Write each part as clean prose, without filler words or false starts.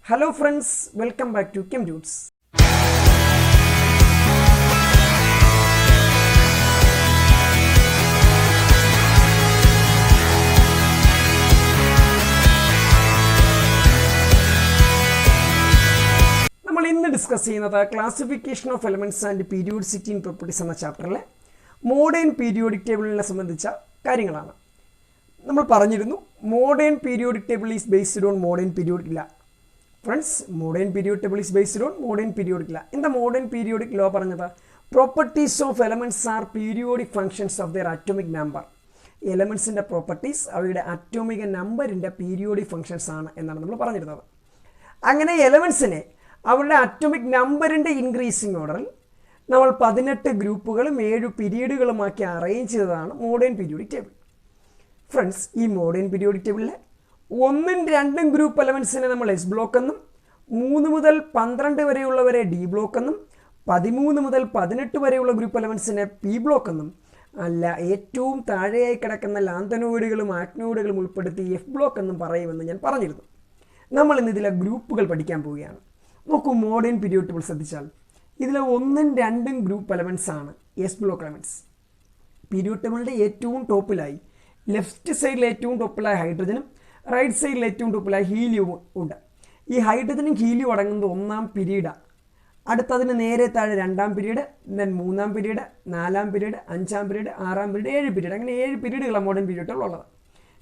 Hello friends, welcome back to ChemDudes. നമ്മൾ ഇന്ന് discuss ചെയ്യുന്നത് classification of elements and periodicity in properties എന്ന ചാപ്റ്ററിലെ modern periodic ടേബിളിനെ സംബന്ധിച്ച കാര്യങ്ങളാണ്. നമ്മൾ പറഞ്ഞിരുന്നു modern periodic table is based on modern periodic law. Friends, modern periodic table is based on modern periodic law. In the modern periodic law, properties of elements are periodic functions of their atomic number. Elements in the properties are atomic number in the periodic functions. അങ്ങനെ എലമെൻസിനെ അവരുടെ atomic നമ്പറിൻ്റെ increasing ഓർഡറിൽ നമ്മൾ 18 ഗ്രൂപ്പുകളും 7 പീരീഡുകളുമാക്കി arrange ചെയ്തതാണ് modern periodic table. Friends, ഈ modern periodic ടേബിളിലെ 1-2 group എലമെൻസിനെ നമ്മൾ S block എന്നും 3 മുതൽ 12 വരെയുള്ളവരെ ഡി ബ്ലോക്ക് എന്നും 13 മുതൽ 18 വരെയുള്ള ഗ്രൂപ്പ് എലമെൻസിനെ പി ബ്ലോക്ക് എന്നും അല്ല ഏറ്റവും താഴെയായി കിടക്കുന്ന ലാന്തനോയിഡുകളും ആക്നോയിഡുകളും ഉൾപ്പെടുത്തി എഫ് ബ്ലോക്ക് എന്നും പറയുമെന്ന് ഞാൻ പറഞ്ഞിരുന്നു. നമ്മൾ ഇന്ന് ഇതിലെ ഗ്രൂപ്പുകൾ പഠിക്കാൻ പോവുകയാണ്. നോക്കൂ, മോഡേൺ പീരിയോഡിക് ടേബിൾ ശ്രദ്ധിച്ചാൽ ഇതിലെ 1-2 ഗ്രൂപ്പ് എലമെൻസ് ആണ് എസ് ബ്ലോക്ക് എലമെൻറ്റ്സ്. പീരിയോഡിക് ടേബിളിൻ്റെ ഏറ്റവും ടോപ്പിലായി ലെഫ്റ്റ് സൈഡിൽ ഏറ്റവും ടോപ്പിലായി ഹൈഡ്രജനും റൈറ്റ് സൈഡിൽ ഏറ്റവും ടോപ്പിലായി ഹീലിയവും ഉണ്ട്. ഈ ഹൈഡ്രജനും ഹീലിയം അടങ്ങുന്നത് 1ാം പീരീഡാണ്. അടുത്തതിന് നേരെ താഴെ 2ാം period, then 3ാം period, 4ാം period, 5ാം period, 6ാം period, 7 period, അങ്ങനെ 7 പീരീഡുകളാണ് മോഡേൺ പീരിയോഡിലുള്ളത്.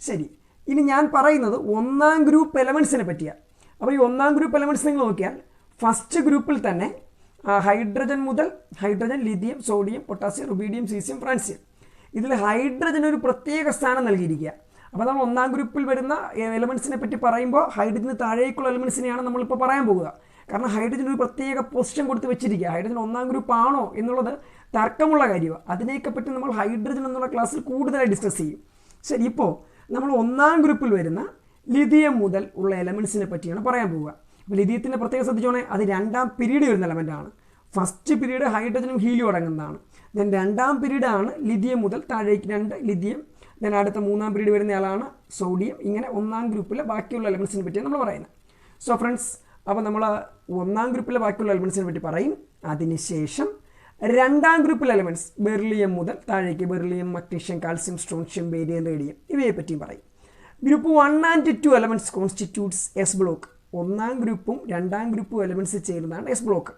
ശരി, ഇനി ഞാൻ പറയുന്നത് 1ാം ഗ്രൂപ്പ് എലമെൻസിനെ പറ്റിയാണ്. അപ്പോൾ ഈ 1ാം ഗ്രൂപ്പ് എലമെൻറ്റ്സ് നിങ്ങൾ നോക്കിയാൽ ഫസ്റ്റ് ഗ്രൂപ്പിൽ തന്നെ ഹൈഡ്രജൻ മുതൽ hydrogen, lithium, sodium, potassium, rubidium, caesium, francium. ഇതിൽ ഹൈഡ്രജൻ ഒരു പ്രത്യേക സ്ഥാനം നൽകിയിരിക്കുക. അപ്പോൾ നമ്മൾ 1ാം ഗ്രൂപ്പിൽ വരുന്ന എലമെൻസിനെ പറ്റി പറയുമ്പോൾ ഹൈഡ്രജന് താഴേക്കുള്ള എലമെൻസിനെയാണ് നമ്മളിപ്പോൾ പറയാൻ പോകുക. കാരണം ഹൈഡ്രജൻ ഒരു പ്രത്യേക പൊസിഷൻ കൊടുത്ത് വെച്ചിരിക്കുക. ഹൈഡ്രജൻ 1ാം ഗ്രൂപ്പ് ആണോ എന്നുള്ളത് തർക്കമുള്ള കാര്യമാണ്. അതിനെയൊക്കെ പറ്റി നമ്മൾ ഹൈഡ്രജൻ എന്നുള്ള ക്ലാസ്സിൽ കൂടുതലായി ഡിസ്കസ് ചെയ്യും. ശരി, ഇപ്പോൾ നമ്മൾ 1ാം ഗ്രൂപ്പിൽ വരുന്ന ലിഥിയം മുതൽ ഉള്ള എലമെൻസിനെ പറ്റിയാണ് പറയാൻ പോവുക. അപ്പോൾ ലിഥിയത്തിൻ്റെ പ്രത്യേക ശ്രദ്ധിച്ചോണേ, അത് 2ാം പീരീഡ് വരുന്ന എലമെൻ്റാണ്. ഫസ്റ്റ് പീരീഡ് ഹൈഡ്രജനും ഹീലിയം അടങ്ങുന്നതാണ്. ദെൻ 2ാം പീരീഡാണ് ലിഥിയം മുതൽ താഴേക്ക് 2 ലിഥിയം, ദെൻ അടുത്ത 3ാം പീരീഡ് വരുന്ന ആളാണ് സോഡിയം. ഇങ്ങനെ 1ാം ഗ്രൂപ്പിലെ ബാക്കിയുള്ള എലമെൻസിനെ പറ്റിയാണ് നമ്മൾ പറയുന്നത്. സോ ഫ്രണ്ട്സ്, അപ്പോൾ നമ്മൾ 1ാം ഗ്രൂപ്പിലെ ബാക്കിയുള്ള എലമെൻസിനെ പറ്റി പറയും. അതിനുശേഷം 2ാം ഗ്രൂപ്പിലെ എലമെൻറ്റ്സ് ബെർലിയം മുതൽ താഴേക്ക് beryllium, magnesium, calcium, strontium, barium, radium ഇവയെ പറ്റിയും പറയും. Group 1 and 2 elements constitutes S block. 1ാം ഗ്രൂപ്പും 2ാം ഗ്രൂപ്പും എലമെൻറ്റ്സ് ചേരുന്നതാണ് എസ് ബ്ലോക്ക്.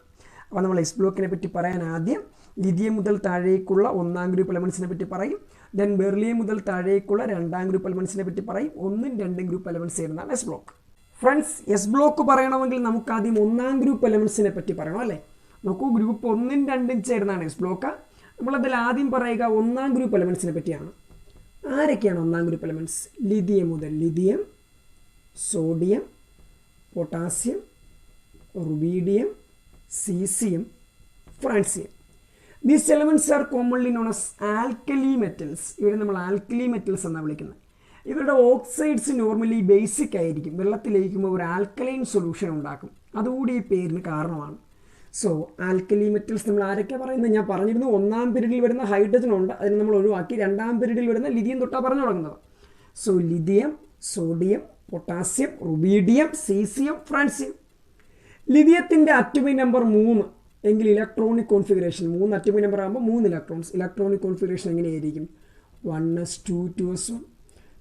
അപ്പോൾ നമ്മൾ എസ് ബ്ലോക്കിനെ പറ്റി പറയാൻ ആദ്യം ലിഥിയം മുതൽ താഴേക്കുള്ള 1ാം ഗ്രൂപ്പ് എലമെൻറ്റ്സിനെ പറ്റി പറയും. ദെൻ ബെർലിയം മുതൽ താഴേക്കുള്ള 2ാം ഗ്രൂപ്പ് എലമെൻറ്റ്സിനെ പറ്റി പറയും. 1-2 ഗ്രൂപ്പ് എലമെൻറ്റ്സ് ചേരുന്നതാണ് S block. Friends, S block പറയണമെങ്കിൽ നമുക്ക് ആദ്യം 1ാം ഗ്രൂപ്പ് എലമെൻറ്റ്സിനെ പറ്റി പറയണം അല്ലേ. നോക്കൂ, ഗ്രൂപ്പ് 1-2 ചേരുന്നതാണ് എസ് ബ്ലോക്ക്. നമ്മളതിൽ ആദ്യം പറയുക 1ാം ഗ്രൂപ്പ് എലമെൻറ്റ്സിനെ പറ്റിയാണ്. ആരൊക്കെയാണ് 1ാം ഗ്രൂപ്പ് എലമെൻറ്റ്സ്? ലിഥിയം മുതൽ lithium, sodium, potassium, rubidium, caesium, francium. These elements are commonly known as alkali metals. ഇവരെ നമ്മൾ ആൽക്കലി മെറ്റൽസ് എന്നാണ് വിളിക്കുന്നത്. ഇവരുടെ ഓക്സൈഡ്സ് നോർമലി ബേസിക് ആയിരിക്കും. വെള്ളത്തിൽ ലയിക്കുമ്പോൾ ഒരു ആൽക്കലൈൻ സൊല്യൂഷൻ ഉണ്ടാക്കും. അതുകൂടി ഈ പേരിന് കാരണമാണ്. സോ ആൽക്കലി മെറ്റൽസ് നമ്മൾ ആരൊക്കെ പറയുന്നത് ഞാൻ പറഞ്ഞിരുന്നു. 1ാം പീരീഡിൽ വരുന്ന ഹൈഡ്രജൻ ഉണ്ട്, അതിന് നമ്മൾ ഒഴിവാക്കി 2ാം പീരീഡിൽ വരുന്ന ലിഥിയം തൊട്ടാണ് പറഞ്ഞു തുടങ്ങുന്നത്. So lithium, sodium, potassium, rubidium, caesium, francium. ലിഥിയത്തിൻ്റെ അറ്റോമിക് നമ്പർ 3 എങ്കിൽ ഇലക്ട്രോണിക് കോൺഫിഗറേഷൻ 3 അറ്റോമിക് നമ്പർ ആകുമ്പോൾ 3 ഇലക്ട്രോൺസ്. ഇലക്ട്രോണിക് കോൺഫിഗറേഷൻ എങ്ങനെയായിരിക്കും? 1s2 2s1.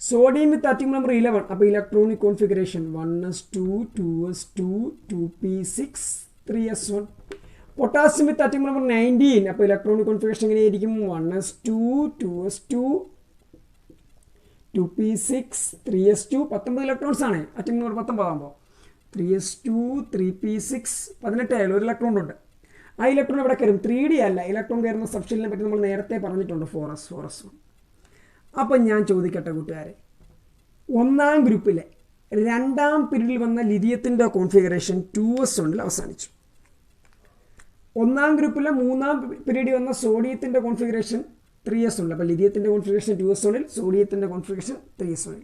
സോഡിയം വിത്ത് അറ്റോമിക് നമ്പർ 11, അപ്പോൾ electronic configuration 1s2 2s2 2p6 3s1. Potassium with atomic number 19, അപ്പോൾ electronic configuration എങ്ങനെയായിരിക്കും? 1s2 2s2 2p6 3s2. 19 electrons ആണ് atomic number 19 ആകുമ്പോൾ. 3s2 3p6 18 ആയാലും ഒരു electron ഉണ്ട്. ആ ഇലക്ട്രോൺ ഇവിടെ കയറും. 3D അല്ല, ഇലക്ട്രോൺ കയറുന്ന സബ്ഷെല്ലിനെ പറ്റി നമ്മൾ നേരത്തെ പറഞ്ഞിട്ടുണ്ട്, 4s. അപ്പം ഞാൻ ചോദിക്കട്ടെ കൂട്ടുകാരെ, 1ാം ഗ്രൂപ്പിലെ 2ാം പീരീഡിൽ വന്ന ലിഥിയത്തിൻ്റെ കോൺഫിഗറേഷൻ 2s1 അവസാനിച്ചു. 1ാം ഗ്രൂപ്പിലെ 3ാം പീരീഡിൽ വന്ന സോഡിയത്തിൻ്റെ കോൺഫിഗറേഷൻ 3s1. അപ്പോൾ ലിഥിയത്തിൻ്റെ കോൺഫിഗറേഷൻ 2s1, സോഡിയത്തിൻ്റെ കോൺഫിഗറേഷൻ 3s1.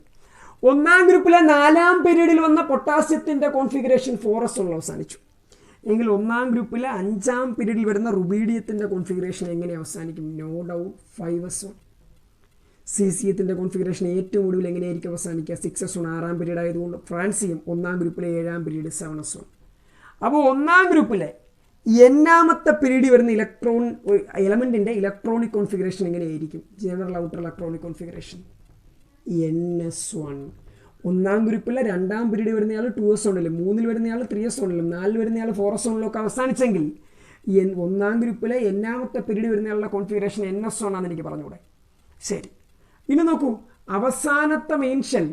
1ാം ഗ്രൂപ്പിലെ 4ാം പീരീഡിൽ വന്ന പൊട്ടാസ്യത്തിൻ്റെ കോൺഫിഗറേഷൻ 4s1 അവസാനിച്ചു. എങ്കിൽ 1ാം ഗ്രൂപ്പിലെ 5ാം പീരീഡിൽ വരുന്ന റുബീഡിയത്തിൻ്റെ കോൺഫിഗറേഷൻ എങ്ങനെ അവസാനിക്കും? No doubt 5s1. സീസിയത്തിൻ്റെ കോൺഫിഗറേഷൻ ഏറ്റവും ഒടുവിൽ എങ്ങനെയായിരിക്കും അവസാനിക്കുക? 6s1 6ാം പീരീഡ് ആയതുകൊണ്ട് ഫ്രാൻസിയം 1ാം ഗ്രൂപ്പിലെ 7ാം പീരീഡ് 7s1. അപ്പോൾ 1ാം ഗ്രൂപ്പിലെ എന്നാമത്തെ പീരീഡ് വരുന്ന എലമെൻറ്റിൻ്റെ ഇലക്ട്രോണിക് കോൺഫിഗറേഷൻ എങ്ങനെയായിരിക്കും? General outer electronic configuration ns1. 1ാം ഗ്രൂപ്പിലെ 2ാം പീരീഡ് വരുന്നയാൾ 2s1ലും, 3ൽ വരുന്നയാൾ 3s1ലും, 4ൽ വരുന്നയാൾ 4s1ലും അവസാനിച്ചെങ്കിൽ 1ാം ഗ്രൂപ്പിലെ എന്നാമത്തെ പീരീഡ് വരുന്നയാളുടെ കോൺഫിഗറേഷൻ ns1 ആണെന്ന് എനിക്ക് പറഞ്ഞുകൂടെ? ശരി, ഇനി നോക്കൂ, അവസാനത്തെ മെയിൻ ഷെൽ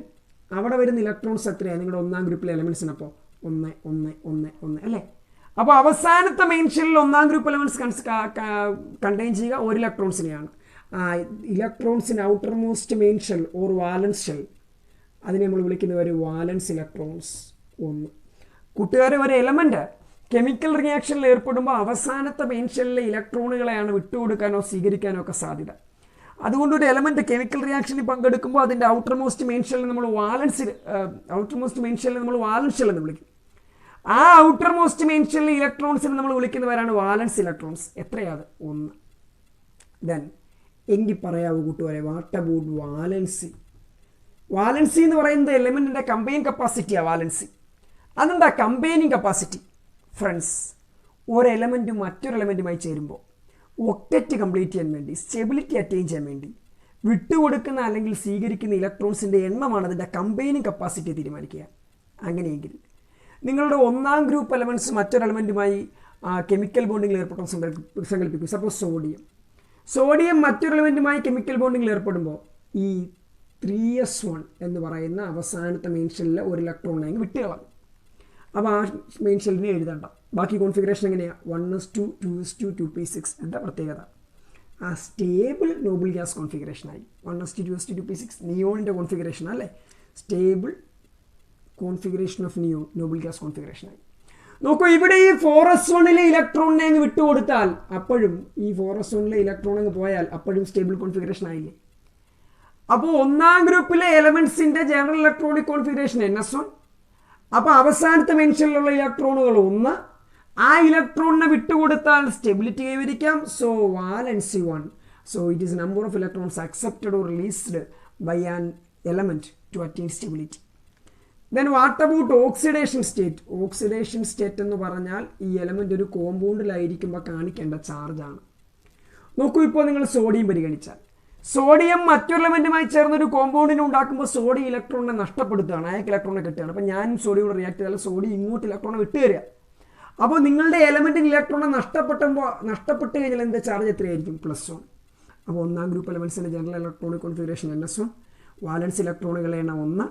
അവിടെ വരുന്ന ഇലക്ട്രോൺസ് എത്രയാണ് നിങ്ങളുടെ 1ാം ഗ്രൂപ്പിലെ എലമെൻസിന്? അപ്പോൾ 1 1 1 1 അല്ലേ? അപ്പോൾ അവസാനത്തെ മെയിൻ ഷെല്ലിൽ 1ാം ഗ്രൂപ്പ് എലമെൻറ്റ്സ് കണ്ടെയ്ൻ ചെയ്യുക 1 ഇലക്ട്രോൺസിനെയാണ്. ഇലക്ട്രോൺസിന് outermost main shell or valence shell, അതിനെ നമ്മൾ വിളിക്കുന്ന ഒരു വാലൻസ് ഇലക്ട്രോൺസ് 1. കൂട്ടുകാരെ, ഒരു എലമെൻറ്റ് കെമിക്കൽ റിയാക്ഷനിൽ ഏർപ്പെടുമ്പോൾ അവസാനത്തെ മെയിൻ ഷെല്ലിലെ ഇലക്ട്രോണുകളെയാണ് വിട്ടുകൊടുക്കാനോ സ്വീകരിക്കാനോ ഒക്കെ സാധ്യത. അതുകൊണ്ട് ഒരു എലമെൻറ്റ് കെമിക്കൽ റിയാക്ഷനിൽ പങ്കെടുക്കുമ്പോൾ അതിൻ്റെ ഔട്ടർ മോസ്റ്റ് മെയിൻ ഷെല്ലിൽ നമ്മൾ വാലൻസ് ഷെൽ എന്ന് വിളിക്കും. ആ ഔട്ടർ മോസ്റ്റ് മെയിൻ ഷെല്ലിൽ ഇലക്ട്രോൺസിനെ നമ്മൾ വിളിക്കുന്നവരാണ് വാലൻസ് ഇലക്ട്രോൺസ്. എത്രയാണ്? 1. ദെൻ എങ്കിൽ പറയാവൂ കൂട്ടുകാരെ, വാട്ട് അബൌട്ട് വാലൻസി? വാലൻസി എന്ന് പറയുന്നത് എലമെൻറ്റിൻ്റെ കമ്പൈൻ കപ്പാസിറ്റിയാണ് വാലൻസി. അതെന്താ കമ്പൈനിങ് കപ്പാസിറ്റി? ഫ്രണ്ട്സ്, ഒരു എലമെൻറ്റ് മറ്റൊരു എലമെൻറ്റുമായി ചേരുമ്പോൾ ഒക്ടറ്റ് കംപ്ലീറ്റ് ചെയ്യാൻ വേണ്ടി, സ്റ്റെബിലിറ്റി അറ്റൈൻ ചെയ്യാൻ വേണ്ടി വിട്ടുകൊടുക്കുന്ന അല്ലെങ്കിൽ സ്വീകരിക്കുന്ന ഇലക്ട്രോൺസിൻ്റെ എണ്ണമാണ് അതിൻ്റെ കമ്പൈനിങ് കപ്പാസിറ്റി തീരുമാനിക്കുക. അങ്ങനെയെങ്കിൽ നിങ്ങളുടെ 1ാം ഗ്രൂപ്പ് എലമെൻറ്റ്സ് മറ്റൊരു എലമെൻറ്റുമായി കെമിക്കൽ ബോണ്ടിങ്ങിൽ ഏർപ്പെടും സങ്കല്പിക്കും. സപ്പോസ് സോഡിയം മറ്റൊരു എലമെൻറ്റുമായി കെമിക്കൽ ബോണ്ടിങ്ങിൽ ഏർപ്പെടുമ്പോൾ ഈ 3s1 എന്ന് പറയുന്ന അവസാനത്തെ മെയിൻ ഷെല്ലിൽ ഒരു ഇലക്ട്രോണിനെ വിട്ടുകളഞ്ഞു. അപ്പോൾ ആ മെയിൻ ഷെല്ലിനെ എഴുതണ്ട. ബാക്കി കോൺഫിഗറേഷൻ എങ്ങനെയാണ്? 1s2 2s2 2p6. എന്താ പ്രത്യേകത? ആ സ്റ്റേബിൾ നോബിൾ ഗ്യാസ് കോൺഫിഗറേഷനായി. 1s2 2s2 2p6 നിയോണിൻ്റെ കോൺഫിഗറേഷൻ അല്ലേ? Stable configuration of neon noble gas കോൺഫിഗറേഷനായി. നോക്കൂ, ഇവിടെ ഈ 4s1ലെ ഇലക്ട്രോണിനെ അങ്ങ് വിട്ടുകൊടുത്താൽ അപ്പോഴും ഈ 4s1ലെ ഇലക്ട്രോൺ അങ്ങ് പോയാൽ അപ്പോഴും സ്റ്റേബിൾ കോൺഫിഗറേഷൻ ആയില്ലേ? അപ്പോൾ 1ാം ഗ്രൂപ്പിലെ എലമെൻറ്റ്സിൻ്റെ ജനറൽ ഇലക്ട്രോണിക് കോൺഫിഗറേഷൻ ns1. അപ്പോൾ അവസാനത്തെ മെൻഷനിലുള്ള ഇലക്ട്രോണുകൾ 1. ആ ഇലക്ട്രോണിനെ വിട്ടുകൊടുത്താൽ സ്റ്റെബിലിറ്റി കൈവരിക്കാം. So valency 1. So it is number of electrons accepted or released by an element to attain stability. Then what about oxidation state? Oxidation state എന്ന് പറഞ്ഞാൽ ഈ എലമെൻ്റ് ഒരു കോമ്പൗണ്ടിലായിരിക്കുമ്പോൾ കാണിക്കേണ്ട ചാർജാണ്. നോക്കൂ, ഇപ്പോൾ നിങ്ങൾ സോഡിയം പരിഗണിച്ചാൽ, സോഡിയം മറ്റൊരു എലമെൻറ്റുമായി ചേർന്നൊരു കോമ്പൗണ്ടിനെ ഉണ്ടാക്കുമ്പോൾ സോഡിയം ഇലക്ട്രോണിനെ നഷ്ടപ്പെടുത്തുകയാണ്, അയാൾക്ക് ഇലക്ട്രോണിനെ കിട്ടുകയാണ്. അപ്പോൾ ഞാനും സോഡിയം കൂടെ റിയാക്ട് ചെയ്താൽ സോഡിയം ഇങ്ങോട്ട് ഇലക്ട്രോണെ വിട്ടു തരിക. അപ്പോൾ നിങ്ങളുടെ എലമെൻറ്റിന് ഇലക്ട്രോണെ നഷ്ടപ്പെട്ട് കഴിഞ്ഞാൽ എൻ്റെ ചാർജ് എത്രയായിരിക്കും? +1. അപ്പോൾ 1ാം ഗ്രൂപ്പ് എലമെൻറ്റ്സിൻ്റെ general electronic configuration ns1. Valence ഇലക്ട്രോണുകളെ എണ്ണം 1,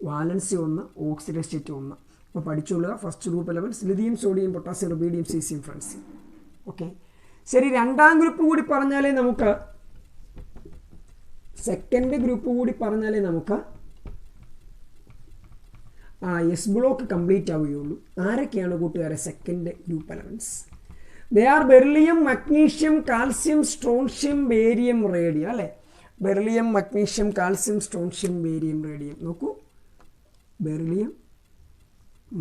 വാലൻസി 1, ഓക്സിഡേഷൻ സ്റ്റേറ്റ് 1. അപ്പോൾ പഠിച്ചുകൊള്ളുക. First group elements lithium, sodium, potassium, rubidium, caesium, francium. Okay, ശരി. 2ാം ഗ്രൂപ്പ് കൂടി പറഞ്ഞാലേ നമുക്ക്, സെക്കൻഡ് ഗ്രൂപ്പ് കൂടി പറഞ്ഞാലേ നമുക്ക് എസ് ബ്ലോക്ക് കംപ്ലീറ്റ് ആവുകയുള്ളൂ. ആരൊക്കെയാണ് കൂട്ടുകാരെ second group elements? They are beryllium, magnesium, calcium, strontium, barium, radium അല്ലേ? Beryllium, magnesium, calcium, strontium, barium, radium. നോക്കൂ, beryllium,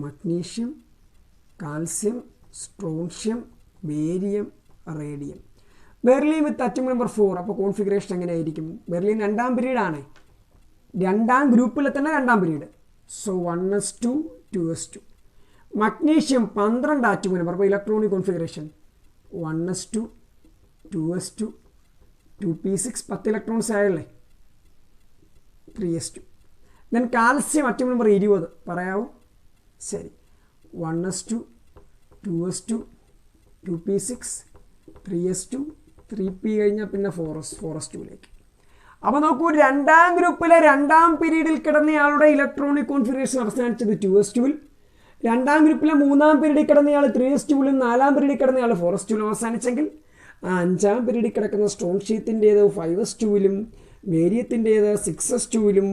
magnesium, calcium, strontium, barium, radium. Beryllium with atom number 4. അപ്പോൾ configuration എങ്ങനെയായിരിക്കും? Beryllium 2ാം period ആണ്, 2ാം ഗ്രൂപ്പിലെ തന്നെ 2ാം period. So 1s2 2s2. Magnesium 12 atom number. അപ്പോൾ electronic configuration 1s2 2s2 2p6 10 electrons ആയല്ലേ? 3s2. Then calcium atom number 20. പറയാവോ? ശരി, 1s2 2s2 2p6 3s2 3p കഴിഞ്ഞാൽ പിന്നെ 4s2ലേക്ക്. അപ്പോൾ നോക്കൂ, 2ാം ഗ്രൂപ്പിലെ 2ാം പീരീഡിൽ കിടന്നയാളുടെ ഇലക്ട്രോണിക് കോൺഫിഗറേഷൻ അവസാനിച്ചത് 2s2-ൽ. 2ാം ഗ്രൂപ്പിലെ 3ാം പീരീഡിൽ കിടന്നയാൾ 3s2-ലും 4ാം പീരീഡിൽ കിടന്നയാൾ 4s2-ലും അവസാനിച്ചെങ്കിൽ 5ാം പീരീഡിൽ കിടക്കുന്ന സ്ട്രോൺഷ്യത്തിൻ്റേത് 5s2-ലും, വേരിയത്തിൻ്റേത് 6s2-ലും,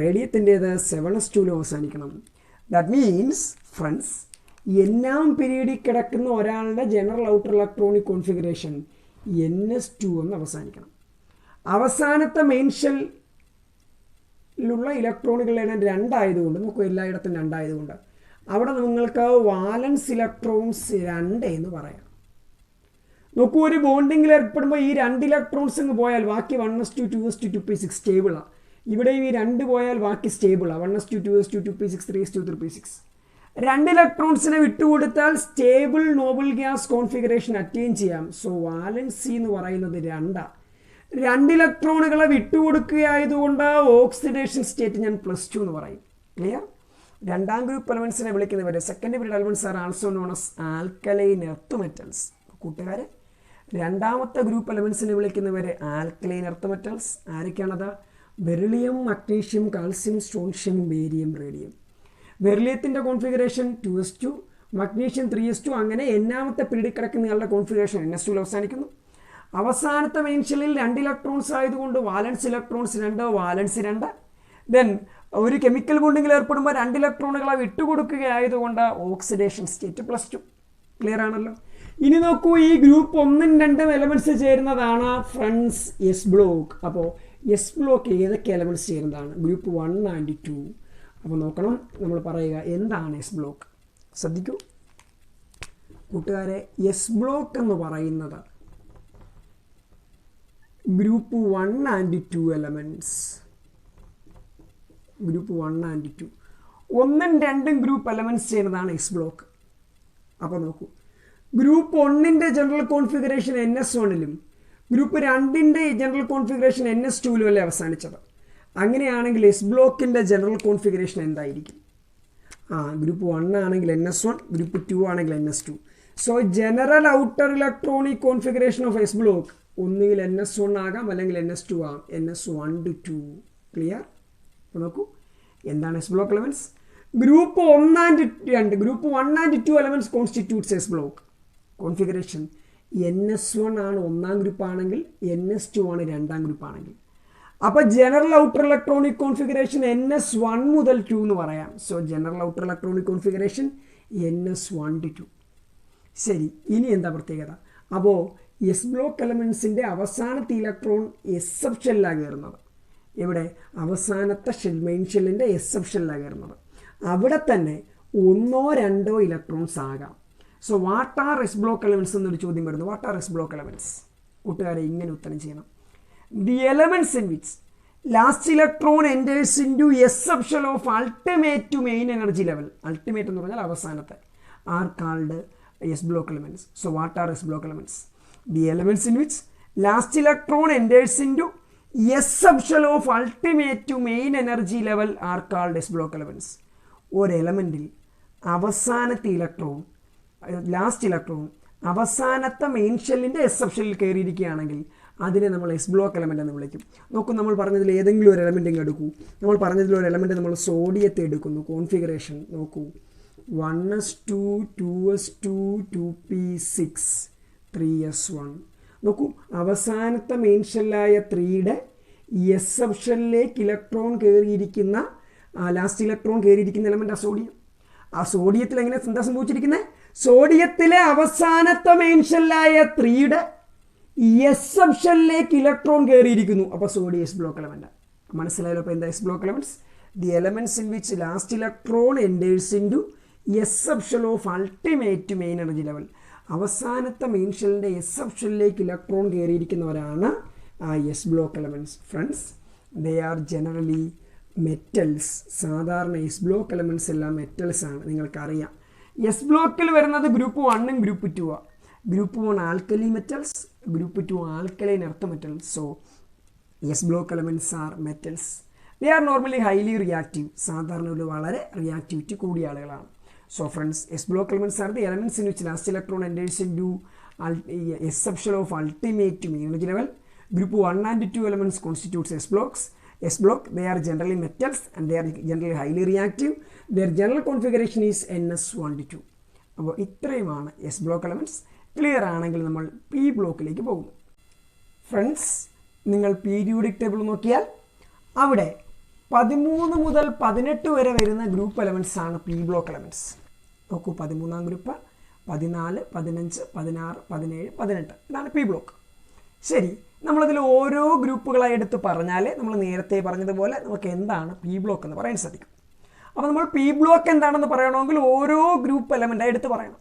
റേഡിയത്തിൻ്റേത് 7s2-ലും അവസാനിക്കണം. ദാറ്റ് മീൻസ് ഫ്രണ്ട്സ്, n-ാം പീരീഡിൽ കിടക്കുന്ന ഒരാളുടെ general outer electronic configuration ns2 എന്ന് അവസാനിക്കണം. അവസാനത്തെ മെയിൻ ഷെല്ലിലുള്ള ഇലക്ട്രോണുകളുടെ എണ്ണം 2 ആയതുകൊണ്ട്, നമുക്ക് എല്ലായിടത്തും 2 ആയതുകൊണ്ട് അവിടെ നിങ്ങൾക്ക് വാലൻസ് ഇലക്ട്രോൺസ് 2 എന്ന് പറയാം. നോക്കൂ, ഒരു ബോണ്ടിങ്ങിൽ ഏർപ്പെടുമ്പോൾ ഈ 2 ഇലക്ട്രോൺസ് അങ്ങ് പോയാൽ ബാക്കി 1s2 2s2 2p6 സ്റ്റേബിളാണ്. ഇവിടെയും ഈ 2 പോയാൽ ബാക്കി സ്റ്റേബിളാണ്. 1s2 2s2 2p6 3s2 3p6. 2 ഇലക്ട്രോൺസിനെ വിട്ടുകൊടുത്താൽ stable noble gas configuration attain ചെയ്യാം. സോ വാലൻസി എന്ന് പറയുന്നത് 2. 2 ഇലക്ട്രോണുകളെ വിട്ടുകൊടുക്കുകയായതുകൊണ്ട് ഓക്സിഡേഷൻ സ്റ്റേറ്റ് ഞാൻ +2 എന്ന് പറയും. ക്ലിയർ? രണ്ടാം ഗ്രൂപ്പ് എലമെൻസിനെ വിളിക്കുന്നവർ second period elements are also known as alkaline earth metals. കൂട്ടുകാരെ, രണ്ടാമത്തെ ഗ്രൂപ്പ് എലമെൻസിനെ വിളിക്കുന്നവർ ആൽക്കലൈൻ എർത്ത് മെറ്റൽസ് ആരൊക്കെയാണത്? Beryllium, magnesium, calcium, strontium, barium, radium. ബെറിലിയത്തിൻ്റെ കോൺഫിഗറേഷൻ 2s2, മഗ്നീഷ്യം 3s2. അങ്ങനെ എന്നാമത്തെ പീരീഡിൽ കിടക്കുന്നയാളുടെ കോൺഫിഗറേഷൻ NS2 അവസാനിക്കുന്നു. അവസാനത്തെ മെയിൻ ഷെല്ലിൽ 2 ഇലക്ട്രോൺസ് ആയതുകൊണ്ട് വാലൻസ് ഇലക്ട്രോൺസ് 2, വാലൻസ് 2. ദെൻ ഒരു കെമിക്കൽ ബോണ്ടിങ്ങിൽ ഏർപ്പെടുമ്പോൾ 2 ഇലക്ട്രോണുകളെ വിട്ടുകൊടുക്കുകയായതുകൊണ്ട് ഓക്സിഡേഷൻ സ്റ്റേറ്റ് +2. ക്ലിയർ ആണല്ലോ? ഇനി നോക്കൂ, ഈ ഗ്രൂപ്പ് 1ഉം 2ഉം എലമെൻറ്റ്സ് ചേരുന്നതാണ് ഫ്രണ്ട്സ് എസ് ബ്ലോക്ക്. അപ്പോൾ എസ് ബ്ലോക്ക് ഏതൊക്കെ എലമെൻറ്റ്സ് ചേരുന്നതാണ്? Group 1 and 2. അപ്പോൾ നോക്കണം, നമ്മൾ പറയുക എന്താണ് എസ് ബ്ലോക്ക്. ശ്രദ്ധിക്കൂ കൂട്ടുകാരെ, എസ് ബ്ലോക്ക് എന്ന് പറയുന്നത് group 1 and 2 elements. Group 1 and 2 1ഉം 2ഉം ഗ്രൂപ്പ് എലമെൻറ്റ്സ് ചെയ്യുന്നതാണ് എസ് ബ്ലോക്ക്. അപ്പോൾ നോക്കൂ, ഗ്രൂപ്പ് 1ൻ്റെ ജനറൽ കോൺഫിഗറേഷൻ NS1ലും ഗ്രൂപ്പ് 2ൻ്റെ ജനറൽ കോൺഫിഗറേഷൻ NS2ലും അല്ലേ അവസാനിച്ചത്. അങ്ങനെയാണെങ്കിൽ എസ് ബ്ലോക്കിൻ്റെ ജനറൽ കോൺഫിഗറേഷൻ എന്തായിരിക്കും? ഗ്രൂപ്പ് 1 ആണെങ്കിൽ NS1, ഗ്രൂപ്പ് 2 ആണെങ്കിൽ NS2. So general outer electronic configuration of S block ഒന്നുകിൽ NS1 ആകാം അല്ലെങ്കിൽ NS2 ആകാം. NS1 to 2. ക്ലിയർ? അപ്പോൾ നോക്കൂ, എന്താണ് S block elements? Group 1 and 2 group 1 and 2 elements constitutes S block. Configuration NS1 ആണ് 1ാം ഗ്രൂപ്പ് ആണെങ്കിൽ, NS2 ആണ് 2ാം ഗ്രൂപ്പ് ആണെങ്കിൽ. അപ്പോൾ general outer electronic configuration NS1 മുതൽ 2 എന്ന് പറയാം. So general outer electronic configuration NS1 to 2. ശരി, ഇനി എന്താ പ്രത്യേകത? അപ്പോൾ എസ് ബ്ലോക്ക് എലമെൻസിൻ്റെ അവസാനത്തെ ഇലക്ട്രോൺ SF ഷെല്ലാണ് കയറുന്നത്. ഇവിടെ അവസാനത്തെ മെയിൻ ഷെല്ലിൻ്റെ SF ഷെല്ലാണ് കയറുന്നത്. അവിടെ തന്നെ 1ഓ 2ഓ ഇലക്ട്രോൺസ് ആകാം. So what are S block elements എന്നൊരു ചോദ്യം വരുന്നു. What are S block elements? കൂട്ടുകാരെ, ഇങ്ങനെ ഉത്തരം ചെയ്യണം. The elements in which last electron enters in to SF shell of ultimate to main energy level. Ultimate എന്ന് പറഞ്ഞാൽ അവസാനത്തെ. Are called S block elements. So what are S block elements? The elements in which last electron enters in to SF shell of ultimate to main energy level are called S block elements. ഒരു എലമെൻറ്റിൽ അവസാനത്തെ electron, last electron അവസാനത്തെ main ഷെല്ലിൻ്റെ SF ഷെല്ലിൽ കയറിയിരിക്കുകയാണെങ്കിൽ അതിനെ നമ്മൾ S block element എന്ന് വിളിക്കും. നോക്കൂ, നമ്മൾ പറഞ്ഞതിൽ ഏതെങ്കിലും ഒരു എലമെൻ്റ് ഇങ്ങ് എടുക്കൂ. നമ്മൾ പറഞ്ഞതിൽ ഒരു എലമെൻ്റ് നമ്മൾ സോഡിയത്തെ എടുക്കുന്നു. കോൺഫിഗറേഷൻ നോക്കൂ, 1s2 2s2 2p6 3s1. നോക്കൂ, അവസാനത്തെ മെയിൻ ഷെല്ലായ 3യുടെ SF ഷെല്ലിലേക്ക് ഇലക്ട്രോൺ കയറിയിരിക്കുന്ന ലാസ്റ്റ് ഇലക്ട്രോൺ കയറിയിരിക്കുന്ന എലമെൻ്റ് സോഡിയം. ആ സോഡിയത്തിൽ എങ്ങനെ എന്താ സംഭവിച്ചിരിക്കുന്നത്? സോഡിയത്തിലെ അവസാനത്തെ മെയിൻ ഷെല്ലായ 3യുടെ SF ഷെല്ലിലേക്ക് ഇലക്ട്രോൺ കയറിയിരിക്കുന്നു. അപ്പോൾ സോഡിയം എസ് ബ്ലോക്ക് എലമെൻ്റ്. മനസ്സിലായല്ലോ? അപ്പോൾ എന്താ S block elements? The elements in which last electron enters in to SF shell of ultimate main energy level. അവസാനത്തെ മെയിൻ ഷെല്ലിൻ്റെ SF ഷെല്ലിലേക്ക് ഇലക്ട്രോൺ കയറിയിരിക്കുന്നവരാണ് S block elements. Friends, they are generally metals. സാധാരണ S block elements എല്ലാം metals ആണ്, നിങ്ങൾക്കറിയാം. S ബ്ലോക്കിൽ വരുന്നത് ഗ്രൂപ്പ് 1ഉം ഗ്രൂപ്പ് 2 ആണ്. Group 1 alkali metals, group 2 alkaline earth metals. So S block elements are metals. They are normally highly reactive. സാധാരണ ഒരു വളരെ റിയാക്ടിവിറ്റി കൂടിയ ആളുകളാണ്. So friends, S block elements are the elements in which last electron enters in to SF shell of ultimate main energy level. Group 1 and 2 elements constitutes S blocks. S block, they are generally metals and they are generally highly reactive. Their general configuration is NS1 to 2. അപ്പോൾ ഇത്രയുമാണ് S block elements. Clear ആണെങ്കിൽ നമ്മൾ P ബ്ലോക്കിലേക്ക് പോകും. Friends, നിങ്ങൾ periodic table നോക്കിയാൽ അവിടെ 13 മുതൽ 18 വരെ വരുന്ന ഗ്രൂപ്പ് എലമെൻറ്റ്സ് ആണ് പി ബ്ലോക്ക് എലമെൻറ്റ്സ്. നോക്കൂ, 13ാം ഗ്രൂപ്പ് 14 15 16 17 18 ഇതാണ് പി ബ്ലോക്ക്. ശരി, നമ്മളതിൽ ഓരോ ഗ്രൂപ്പുകളായി എടുത്ത് പറഞ്ഞാൽ നമ്മൾ നേരത്തെ പറഞ്ഞതുപോലെ നമുക്ക് എന്താണ് പി ബ്ലോക്ക് എന്ന് പറയാൻ സാധിക്കും. അപ്പോൾ നമ്മൾ പി ബ്ലോക്ക് എന്താണെന്ന് പറയണമെങ്കിൽ ഓരോ ഗ്രൂപ്പ് എലമെൻ്റായി എടുത്ത് പറയണം.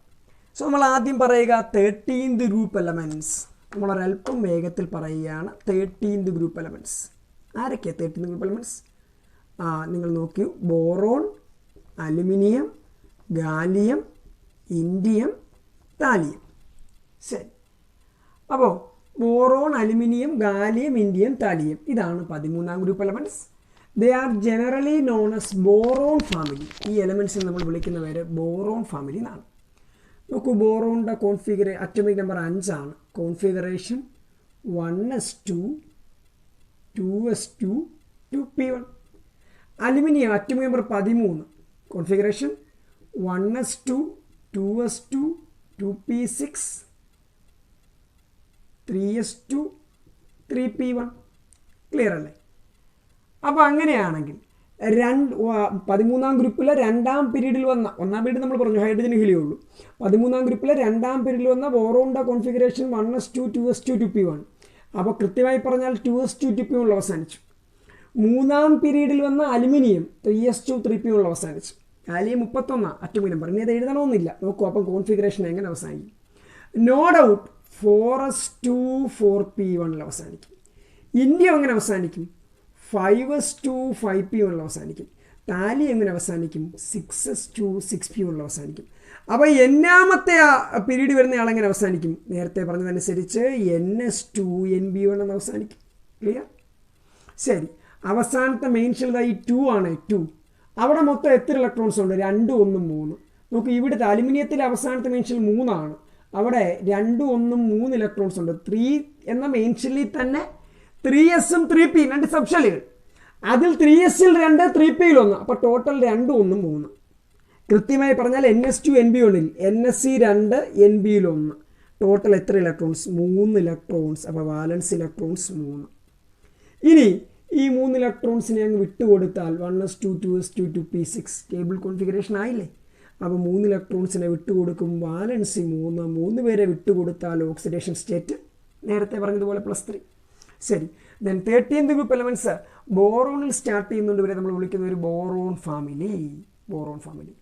സോ നമ്മൾ ആദ്യം പറയുക 13th ഗ്രൂപ്പ് എലമെൻറ്റ്സ്. നമ്മളൊരല്പം വേഗത്തിൽ പറയുകയാണ്. 13th ഗ്രൂപ്പ് എലമെൻറ്റ്സ് ആരൊക്കെയാണ് 13th ഗ്രൂപ്പ് എലമെൻറ്റ്സ്? നിങ്ങൾ നോക്കൂ, boron, aluminium, gallium, indium, thallium. ശരി, അപ്പോൾ boron, aluminium, gallium, indium, thallium ഇതാണ് 13ാം group elements. They are generally known as boron family. ഈ എലമെൻറ്റ്സിന് നമ്മൾ വിളിക്കുന്ന പേര് ബോറോൺ ഫാമിലി എന്നാണ്. നോക്കൂ, ബോറോണിൻ്റെ അറ്റോമിക് നമ്പർ 5 ആണ്. Configuration 1s2 2s2 2p1. Aluminium atomic number 13, configuration 1s2 2s2 2p6 3s2 3p1. Clear അല്ലേ? അപ്പോൾ അങ്ങനെയാണെങ്കിൽ 13ാം ഗ്രൂപ്പിലെ 2ാം പീരീഡിൽ വന്ന, 1ാം പീരീഡ് നമ്മൾ പറഞ്ഞു ഹൈഡ്രജൻ ഹീലിയം ഉള്ളൂ. 13ാം ഗ്രൂപ്പിലെ 2ാം പീരീഡിൽ വന്ന ബോറോണിൻ്റെ കോൺഫിഗറേഷൻ 1s2 2s2 2p1. അപ്പോൾ കൃത്യമായി പറഞ്ഞാൽ 2s2 2p1 അവസാനിച്ചു. 3ാം പീരീഡിൽ വന്ന അലുമിനിയം 3s2 3p1 അവസാനിച്ചു. Gallium 31 atomic number. ഇനി അത് എഴുതണമെന്നില്ല. നോക്കൂ, അപ്പം കോൺഫിഗറേഷൻ എങ്ങനെ അവസാനിക്കും? നോ ഡൗട്ട് 4s2 4p1 അവസാനിക്കും. ഇൻഡിയം എങ്ങനെ അവസാനിക്കും? 5s2 5p1 അവസാനിക്കും. താലി എങ്ങനെ അവസാനിക്കും? 6s2 6p1 അവസാനിക്കും. അപ്പോൾ എന്നാമത്തെ പീരീഡ് വരുന്ന ആളെങ്ങനെ അവസാനിക്കും? നേരത്തെ പറഞ്ഞതനുസരിച്ച് ns2 nb1 എന്ന് അവസാനിക്കും. ക്ലിയർ? ശരി, അവസാനത്തെ മെയിൻ ഷെല്ലായി 2 ആണ്. 2 അവിടെ മൊത്തം എത്ര ഇലക്ട്രോൺസ് ഉണ്ട്? 2 1 3. നോക്കൂ, ഇവിടുത്തെ അലുമിനിയത്തിലെ അവസാനത്തെ മെയിൻ ഷെൽ 3 ആണ്. അവിടെ 2 1 3 ഇലക്ട്രോൺസ് ഉണ്ട്. 3 എന്ന മെയിൻ ഷെല്ലിൽ തന്നെ 3s-ഉം 3p 2 സബ്ഷെല്ലുകൾ. അതിൽ 3s-ൽ 2 3p-ൽ 1. അപ്പോൾ ടോട്ടൽ 2 1 3. കൃത്യമായി പറഞ്ഞാൽ ns2 nb1-ൽ nsc 2 nb-ൽ 1. ടോട്ടൽ എത്ര ഇലക്ട്രോൺസ്? 3 ഇലക്ട്രോൺസ്. അപ്പോൾ വാലൻസ് ഇലക്ട്രോൺസ് 3. ഇനി ഈ 3 ഇലക്ട്രോൺസിനെ അങ്ങ് വിട്ടുകൊടുത്താൽ 1s2 2s2 2p6 stable configuration ആയില്ലേ? അപ്പോൾ 3 ഇലക്ട്രോൺസിനെ വിട്ടുകൊടുക്കും, വാലൻസി 3. 3 പേരെ വിട്ടുകൊടുത്താൽ ഓക്സിഡേഷൻ സ്റ്റേറ്റ് നേരത്തെ പറഞ്ഞതുപോലെ +3. ശരി, ദെൻ 13th ഗ്രൂപ്പ് എലമെൻറ്റ്സ് ബോറോണിൽ സ്റ്റാർട്ട് ചെയ്യുന്നുണ്ട്. വരെ നമ്മൾ വിളിക്കുന്ന ഒരു ബോറോൺ ഫാമിലി. Boron family.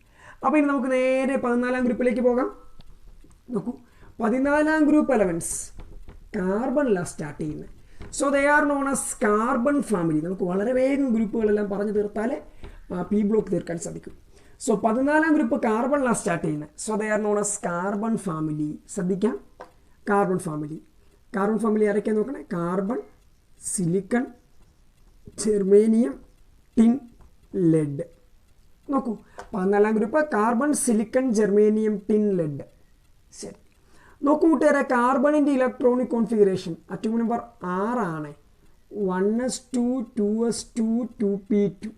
അപ്പോൾ ഇനി നമുക്ക് നേരെ 14ാം ഗ്രൂപ്പിലേക്ക് പോകാം. നോക്കൂ, 14ാം ഗ്രൂപ്പ് എലമെൻറ്റ്സ് കാർബണിലാണ് സ്റ്റാർട്ട് ചെയ്യുന്നത്. So they are known as carbon family. നമുക്ക് വളരെ വേഗം ഗ്രൂപ്പുകളെല്ലാം പറഞ്ഞു തീർത്താലേ പി ബ്ലോക്ക് തീർക്കാൻ സാധിക്കും. സോ 14ാം ഗ്രൂപ്പ് കാർബണിലാണ് സ്റ്റാർട്ട് ചെയ്യുന്നത്. So they are known as carbon family. ശ്രദ്ധിക്കാം, കാർബൺ ഫാമിലി. കാർബൺ ഫാമിലി ആരൊക്കെ നോക്കണേ? Carbon, silicon, germanium, tin, lead. നോക്കൂ, 14ാം group carbon, silicon, germanium, tin, lead. ശരി, നോക്കൂ കൂട്ടുകാരെ, കാർബണിൻ്റെ ഇലക്ട്രോണിക് കോൺഫിഗറേഷൻ അറ്റോമിക് നമ്പർ 6 ആണ്. 1s2 2s2 2p2.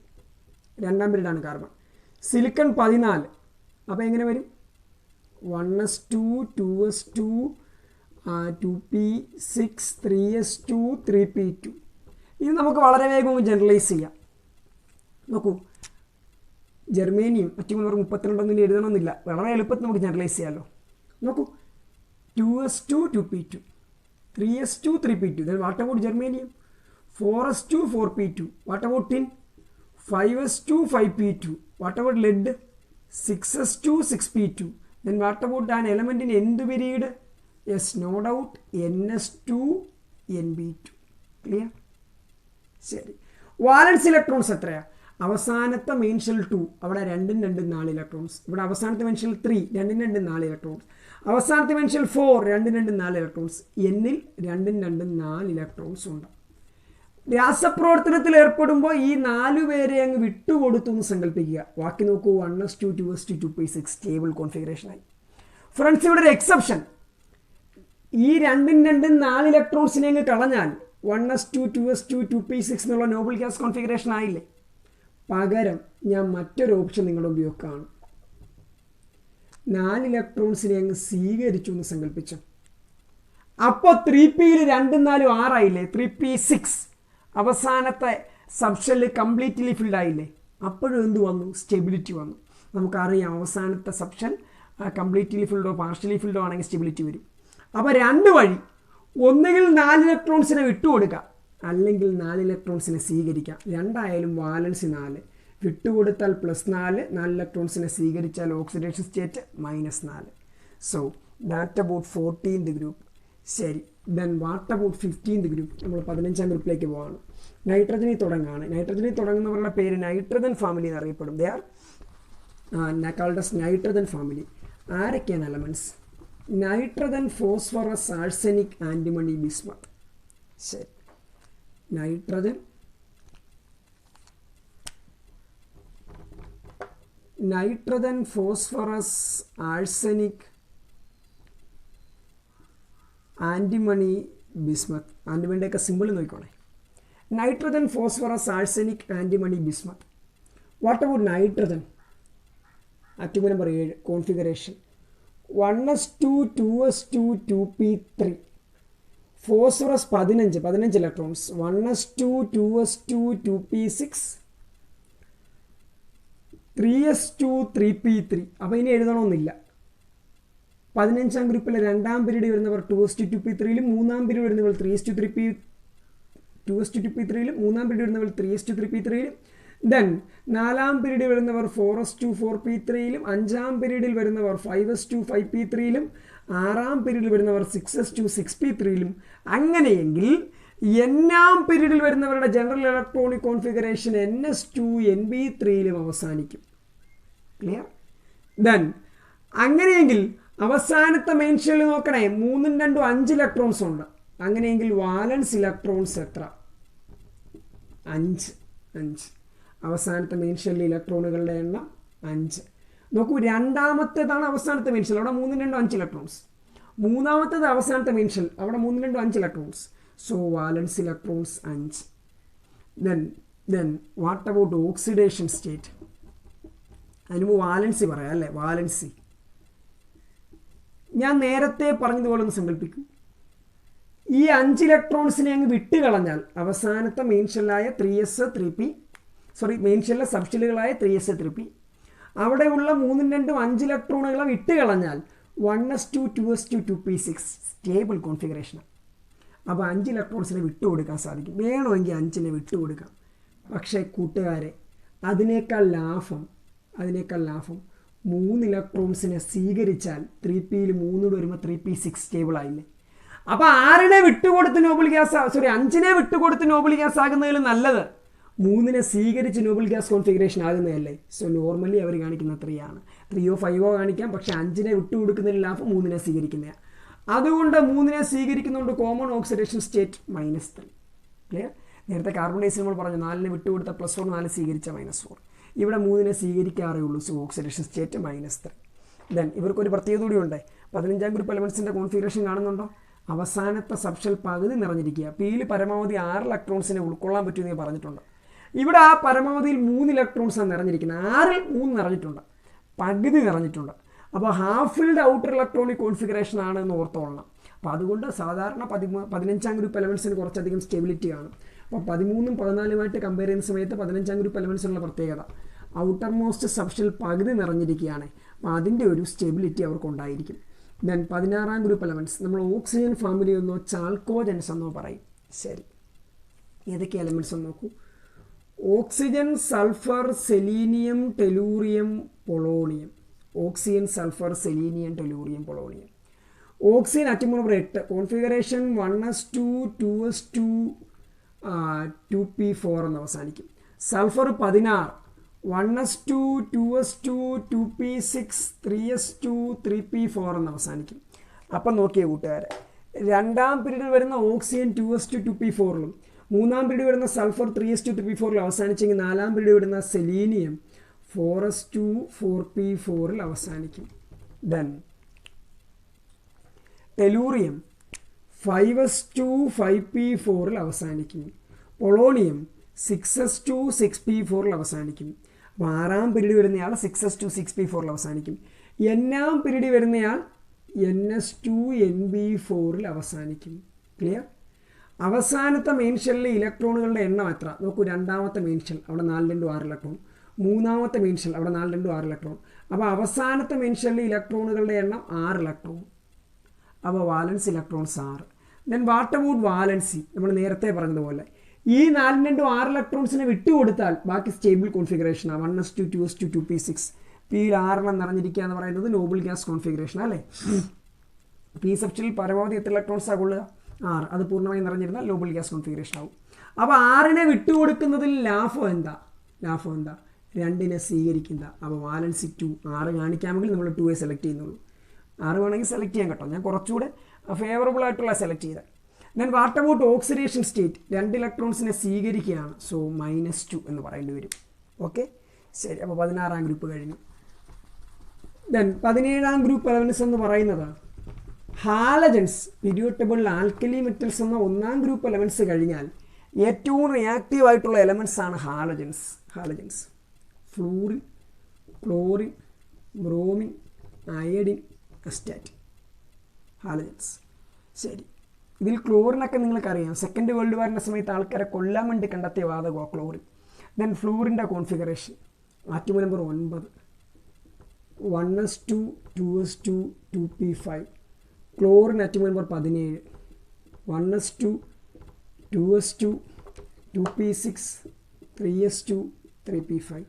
2ാം പീരീഡാണ് കാർബൺ. സിലിക്കൺ 14. അപ്പോൾ എങ്ങനെ വരും? 1s2 2s2 2p6 3s2 3p2. ഇത് നമുക്ക് വളരെ വേഗം ജനറലൈസ് ചെയ്യാം. നോക്കൂ, ജെർമേനിയം അറ്റോമിക് നമ്പർ 32 എഴുതണമെന്നില്ല. വളരെ എളുപ്പത്തിൽ നമുക്ക് ജനറലൈസ് ചെയ്യാമല്ലോ. നോക്കൂ, 2s2 2p2 3s2 3p2. then what about germanium? 4s2 4p2. what about tin? 5s2 5p2. what about lead? 6s2 6p2. then what about an element in nth period? yes, no doubt ns2 nb2. clear? ശരി, വാലൻസ് electrons എത്രയാണ്? അവസാനത്തെ main shell 2 അവിടെ 2 2 4 electrons. ഇവിടെ അവസാനത്തെ main shell 3 2 2 4 electrons. അവസാനത്തെ main shell 4 2 2 4 electrons. എന്നിൽ 2 2 4 electrons ഉണ്ട്. രാസപ്രവർത്തനത്തിൽ ഏർപ്പെടുമ്പോൾ ഈ 4 പേരെ അങ്ങ് വിട്ടുകൊടുത്തു എന്ന് സങ്കല്പിക്കുക. ബാക്കി നോക്കൂ, 1s2 2s2 2p6 stable കോൺഫിഗറേഷനായി. Friends, ഇവിടെ ഒരു എക്സെപ്ഷൻ. ഈ 2 2 4 ഇലക്ട്രോൺസിനെ അങ്ങ് കളഞ്ഞാൽ 1s2 2s2 2p6 എന്നുള്ള നോബിൾ ഗ്യാസ് കോൺഫിഗറേഷൻ ആയില്ലേ? പകരം ഞാൻ മറ്റൊരു ഓപ്ഷൻ നിങ്ങളുടെ ഉപയോഗമാണ്. 4 ഇലക്ട്രോൺസിനെ അങ്ങ് സ്വീകരിച്ചു എന്ന് സങ്കല്പിച്ചു. അപ്പോൾ 3pയിൽ 2 4 6 ആയില്ലേ? 3p6 അവസാനത്തെ സബ്ഷെല്ല് കംപ്ലീറ്റ്ലി ഫിൽഡ് ആയില്ലേ? അപ്പോഴും എന്ത് വന്നു? സ്റ്റെബിലിറ്റി വന്നു. നമുക്കറിയാം, അവസാനത്തെ സബ്ഷെൽ കംപ്ലീറ്റ്ലി ഫിൽഡോ പാർഷ്യലി ഫിൽഡോ ആണെങ്കിൽ സ്റ്റെബിലിറ്റി വരും. അപ്പോൾ 2 വഴി, ഒന്നുകിൽ 4 ഇലക്ട്രോൺസിനെ വിട്ടുകൊടുക്കാം, അല്ലെങ്കിൽ 4 ഇലക്ട്രോൺസിനെ സ്വീകരിക്കാം. രണ്ടായാലും വാലൻസി 4. വിട്ടുകൊടുത്താൽ +4, 4 ഇലക്ട്രോൺസിനെ സ്വീകരിച്ചാൽ oxidation state -4. So that about 14th group. ശരി, then what about 15th group? നമ്മൾ 15ാം ഗ്രൂപ്പിലേക്ക് പോവാണ്. നൈട്രജനിൽ തുടങ്ങുകയാണ്. നൈട്രജനിൽ തുടങ്ങുന്നവരുടെ പേര് നൈട്രജൻ ഫാമിലി എന്നറിയപ്പെടും. They are called as nitrogen family. ആരൊക്കെയാണ് elements? Nitrogen, phosphorus, arsenic, antimony, bismuth. ശരി, nitrogen, phosphorus, arsenic, antimony, bismuth. ആൻറ്റിമണിയുടെയൊക്കെ സിമ്പിൾ നോക്കിക്കോണേ. Nitrogen, phosphorus, arsenic, antimony, bismuth. What about nitrogen? Atom number 7 configuration 1s2 2s2 2p3. Phosphorus 15 electrons 1s2 2s2 2p6 3s2 3p3. അപ്പോൾ ഇനി എഴുതണമെന്നില്ല. 15ാം ഗ്രൂപ്പിലെ 2ാം period വരുന്നവർ 2s2 2p3യിലും 3ാം period വരുന്നവർ 3s2 2p3യിലും 3ാം period വരുന്നവർ 3s2 3p3യിലും then 4ാം പീരീഡിൽ വരുന്നവർ 4s2 4p3യിലും 5ാം പീരീഡിൽ വരുന്നവർ 5s2 5p3യിലും 6ാം പീരീഡിൽ വരുന്നവർ 6s2 6p3യിലും. അങ്ങനെയെങ്കിൽ n-ാം പീരീഡിൽ വരുന്നവരുടെ ജനറൽ ഇലക്ട്രോണിക് കോൺഫിഗറേഷൻ ns2 nb3യിലും അവസാനിക്കും. ക്ലിയർ? ദെൻ അങ്ങനെയെങ്കിൽ അവസാനത്തെ മെയിൻ ഷെല്ലിൽ നോക്കണേ, 3 2 5 ഇലക്ട്രോൺസ് ഉണ്ട്. അങ്ങനെയെങ്കിൽ വാലൻസ് ഇലക്ട്രോൺസ് എത്ര? 5. അവസാനത്തെ മെയിൻ ഷെല്ലിൽ ഇലക്ട്രോണുകളുടെ എണ്ണം 5. നോക്കൂ, രണ്ടാമത്തേതാണ് അവസാനത്തെ മെയിൻ ഷെൽ, അവിടെ 3 2 5 ഇലക്ട്രോൺസ്. മൂന്നാമത്തേത് അവസാനത്തെ മെയിൻ ഷെൽ, അവിടെ 3 2 5 electrons. So വാലൻസ് electrons 5. Then what about oxidation state? അതിന് വാലൻസി പറയാം അല്ലേ? വാലൻസി ഞാൻ നേരത്തെ പറഞ്ഞതുപോലെ ഒന്ന് സങ്കല്പിക്കും. ഈ 5 ഇലക്ട്രോൺസിനെ അങ്ങ് വിട്ടുകളഞ്ഞാൽ അവസാനത്തെ main ഷെല്ലായ 3s 3p main ഷെല്ലിലെ സബ്ഷെല്ലുകളായ 3s 3p അവിടെയുള്ള 3 2 5 ഇലക്ട്രോണുകളെ വിട്ടുകളഞ്ഞാൽ 1s2 2s2 2p6 സ്റ്റേബിൾ കോൺഫിഗറേഷനാണ്. അപ്പോൾ 5 ഇലക്ട്രോൺസിനെ വിട്ടുകൊടുക്കാൻ സാധിക്കും. വേണമെങ്കിൽ 5നെ വിട്ടുകൊടുക്കാം. പക്ഷേ കൂട്ടുകാരെ, അതിനേക്കാൾ ലാഭം 3 ഇലക്ട്രോൺസിനെ സ്വീകരിച്ചാൽ 3pയിൽ 3 വരുമ്പോൾ 3p6 സ്റ്റേബിൾ ആയില്ലേ? അപ്പോൾ 6നെ വിട്ടുകൊടുത്ത് നോബിൾ ഗ്യാസ് 5നെ വിട്ടുകൊടുത്ത് നോബിൾ ഗ്യാസ് ആകുന്നതിൽ നല്ലത് 3നെ സ്വീകരിച്ച് നോബിൾ ഗ്യാസ് കോൺഫിഗറേഷൻ ആകുന്നതല്ലേ? സോ നോർമലി അവർ കാണിക്കുന്ന 3 ആണ്. 3 5 കാണിക്കാം. പക്ഷേ 5നെ വിട്ടുകൊടുക്കുന്നതിൽ ലാഭം 3നെ സ്വീകരിക്കുന്നതാണ്. അതുകൊണ്ട് 3നെ സ്വീകരിക്കുന്നതുകൊണ്ട് കോമൺ ഓക്സിഡേഷൻ സ്റ്റേറ്റ് -3. ക്ലിയർ? നേരത്തെ കാർബൺ ഡൈസിൽ നമ്മൾ പറഞ്ഞു 4നെ വിട്ടുകൊടുത്ത +4, 4 സ്വീകരിച്ച -4. ഇവിടെ 3നെ സ്വീകരിക്കാറേ ഉള്ളൂ. So oxidation state -3. ദെൻ ഇവർക്കൊരു പ്രത്യേകത കൂടി ഉണ്ട്. 15ാം ഗ്രൂപ്പ് എലമെൻസിൻ്റെ കോൺഫിഗറേഷൻ കാണുന്നുണ്ടോ? അവസാനത്തെ സബ്ഷെൽ പകുതി നിറഞ്ഞിരിക്കുക. പിയിൽ പരമാവധി 6 ഇലക്ട്രോൺസിനെ ഉൾക്കൊള്ളാൻ പറ്റുമെന്ന് പറഞ്ഞിട്ടുണ്ട്. ഇവിടെ ആ പരമാവധിയിൽ 3 ഇലക്ട്രോൺസാണ് നിറഞ്ഞിരിക്കുന്നത്. 6ൽ 3 നിറഞ്ഞിട്ടുണ്ട്, പകുതി നിറഞ്ഞിട്ടുണ്ട്. അപ്പോൾ half filled outer electronic configuration ആണ് എന്ന് ഓർത്തോളണം. അപ്പോൾ അതുകൊണ്ട് സാധാരണ 15ാം ഗ്രൂപ്പ് എലമെൻസിന് കുറച്ചധികം സ്റ്റെബിലിറ്റി കാണും. അപ്പോൾ 13ഉം 14ഉമായിട്ട് കമ്പയർ ചെയ്യുന്ന സമയത്ത് 15ാം ഗ്രൂപ്പ് എലമെൻസിനുള്ള പ്രത്യേകത ഔട്ടർ മോസ്റ്റ് സബ്ഷെൽ പകുതി നിറഞ്ഞിരിക്കുകയാണ്. അപ്പോൾ അതിൻ്റെ ഒരു സ്റ്റെബിലിറ്റി അവർക്കുണ്ടായിരിക്കും. ദെൻ 16ാം ഗ്രൂപ്പ് എലമെൻറ്റ്സ് നമ്മൾ ഓക്സിജൻ ഫാമിലി എന്നോ ചാൽക്കോജൻസ് എന്നോ പറയും. ശരി, ഏതൊക്കെ എലമെൻറ്റ്സ് എന്ന് നോക്കൂ. Oxygen, sulphur, selenium, tellurium, polonium. Oxygen, sulphur, selenium, tellurium, polonium. Oxygen atom number 8 configuration 1s2 2s2 2p4 എന്ന് അവസാനിക്കും. Sulphur 16 1s2 2s2 2p6 3s2 3p4 എന്ന് അവസാനിക്കും. അപ്പം നോക്കിയേ കൂട്ടുകാരെ, 2ാം പീരീഡിൽ വരുന്ന ഓക്സിജൻ 2s2 2p4ലും 3ാം പീരീഡ് വരുന്ന സൾഫർ 3s2 3p4ൽ അവസാനിച്ചെങ്കിൽ 4ാം പീരീഡ് വരുന്ന സെലീനിയം 4s2 4p4ൽ അവസാനിക്കും. ദെൻ ടെലൂറിയം 5s2 5p4ൽ അവസാനിക്കും. പൊളോണിയം 6s2 6p4ൽ അവസാനിക്കും. അപ്പോൾ 6ാം പീരീഡ് വരുന്നയാൾ 6s2 6p4ൽ അവസാനിക്കും. n-ാം പീരീഡ് വരുന്നയാൾ ns2 nb4ൽ അവസാനിക്കും. ക്ലിയർ? അവസാനത്തെ മെയിൻ ഷെല്ലിലെ ഇലക്ട്രോണുകളുടെ എണ്ണം എത്ര നോക്കൂ. 2ാമത്തെ മെയിൻ ഷെൽ അവിടെ 4 2 6 ഇലക്ട്രോൺ. 3ാമത്തെ മെയിൻ ഷെൽ അവിടെ 4 2 6 ഇലക്ട്രോൺ. അപ്പോൾ അവസാനത്തെ മെയിൻ ഷെല്ലിലെ ഇലക്ട്രോണുകളുടെ എണ്ണം 6 ഇലക്ട്രോൺ. അപ്പോൾ വാലൻസ് electrons 6. Then what about valency? നമ്മൾ നേരത്തെ പറഞ്ഞതുപോലെ ഈ 4 2 6 ഇലക്ട്രോൺസിനെ വിട്ടുകൊടുത്താൽ ബാക്കി സ്റ്റേബിൾ കോൺഫിഗറേഷനാണ്. 1s2 2s2 2p6 പിയിൽ 6 നിറഞ്ഞിരിക്കുക എന്ന് പറയുന്നത് നോബിൾ ഗ്യാസ് കോൺഫിഗറേഷൻ അല്ലേ. പി സബ്സ്റ്റിൽ പരമാവധി എത്ര ഇലക്ട്രോൺസാണ് കൊള്ളുക? 6. അത് പൂർണ്ണമായും നിറഞ്ഞിരുന്നാൽ നോബിൾ ഗ്യാസ് കോൺഫിഗറേഷൻ ആവും. അപ്പോൾ 6നെ വിട്ടുകൊടുക്കുന്നതിൽ ലാഭം എന്താ? 2നെ സ്വീകരിക്കുന്ന. അപ്പോൾ വാലൻസി 2. 6 കാണിക്കാമെങ്കിൽ നമ്മൾ 2 സെലക്ട് ചെയ്യുന്നുള്ളൂ. 6 വേണമെങ്കിൽ സെലക്ട് ചെയ്യാൻ കേട്ടോ, ഞാൻ കുറച്ചുകൂടെ ഫേവറബിൾ ആയിട്ടുള്ള സെലക്ട് ചെയ്തത്. Then what about oxidation state? 2 ഇലക്ട്രോൺസിനെ സ്വീകരിക്കുകയാണ്. സോ -2 എന്ന് പറയേണ്ടി വരും. ഓക്കെ, ശരി. അപ്പോൾ 16ാം ഗ്രൂപ്പ് കഴിഞ്ഞു. ദെൻ 17ാം ഗ്രൂപ്പ് എലമെന്റ്സ് എന്ന് പറയുന്നത് ഹാലജൻസ്, പീരിയോഡിക് ടേബിളിൽ ആൽക്കലി മെറ്റൽസ് എന്ന 1ാം ഗ്രൂപ്പ് എലമെന്റ്സ് കഴിഞ്ഞാൽ ഏറ്റവും റിയാക്റ്റീവ് ആയിട്ടുള്ള എലമെന്റ്സ് ആണ് halogens. Fluorine, chlorine, bromine, iodine, astatine. Halogens. ശരി, ഇതിൽ ക്ലോറിനൊക്കെ നിങ്ങൾക്കറിയാം, സെക്കൻഡ് വേൾഡ് വാറിൻ്റെ സമയത്ത് ആൾക്കാരെ കൊല്ലാൻ വേണ്ടി കണ്ടെത്തിയ വാതകമാണ് ക്ലോറിൻ. ദെൻ ഫ്ലൂറിൻ്റെ configuration atom number 9, 1s2 2s2 2p5. Chlorine atom number 17, 1s2 2s2 2p6 3s2 3p5.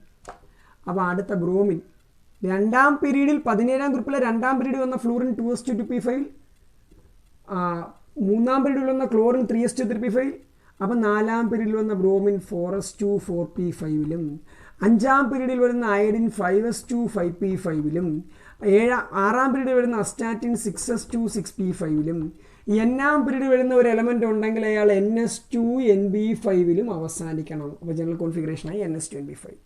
അപ്പോൾ അടുത്ത ബ്രോമിൻ 2ാം പീരീഡിൽ 17ാം ഗ്രൂപ്പിലെ 2ാം പീരീഡ് വന്ന ഫ്ലൂറിൻ 2s2 2p5, 3ാം പീരീഡിൽ വന്ന ക്ലോറിൻ 3s2 3p5. അപ്പം 4ാം പീരീഡിൽ വന്ന ബ്രോമിൻ 4s2 4p5ലും 5ാം പീരീഡിൽ വരുന്ന അയഡിൻ 5s2 5p5ലും 6ാം പീരീഡിൽ വരുന്ന അസ്റ്റാറ്റിൻ 6s2 6p5ലും 8ാം പീരീഡിൽ വരുന്ന ഒരു എലമെൻ്റ് ഉണ്ടെങ്കിൽ അയാൾ ns2 nb5ലും അവസാനിക്കണം. അപ്പോൾ ജനറൽ കോൺഫിഗറേഷനായി ns2 nb5.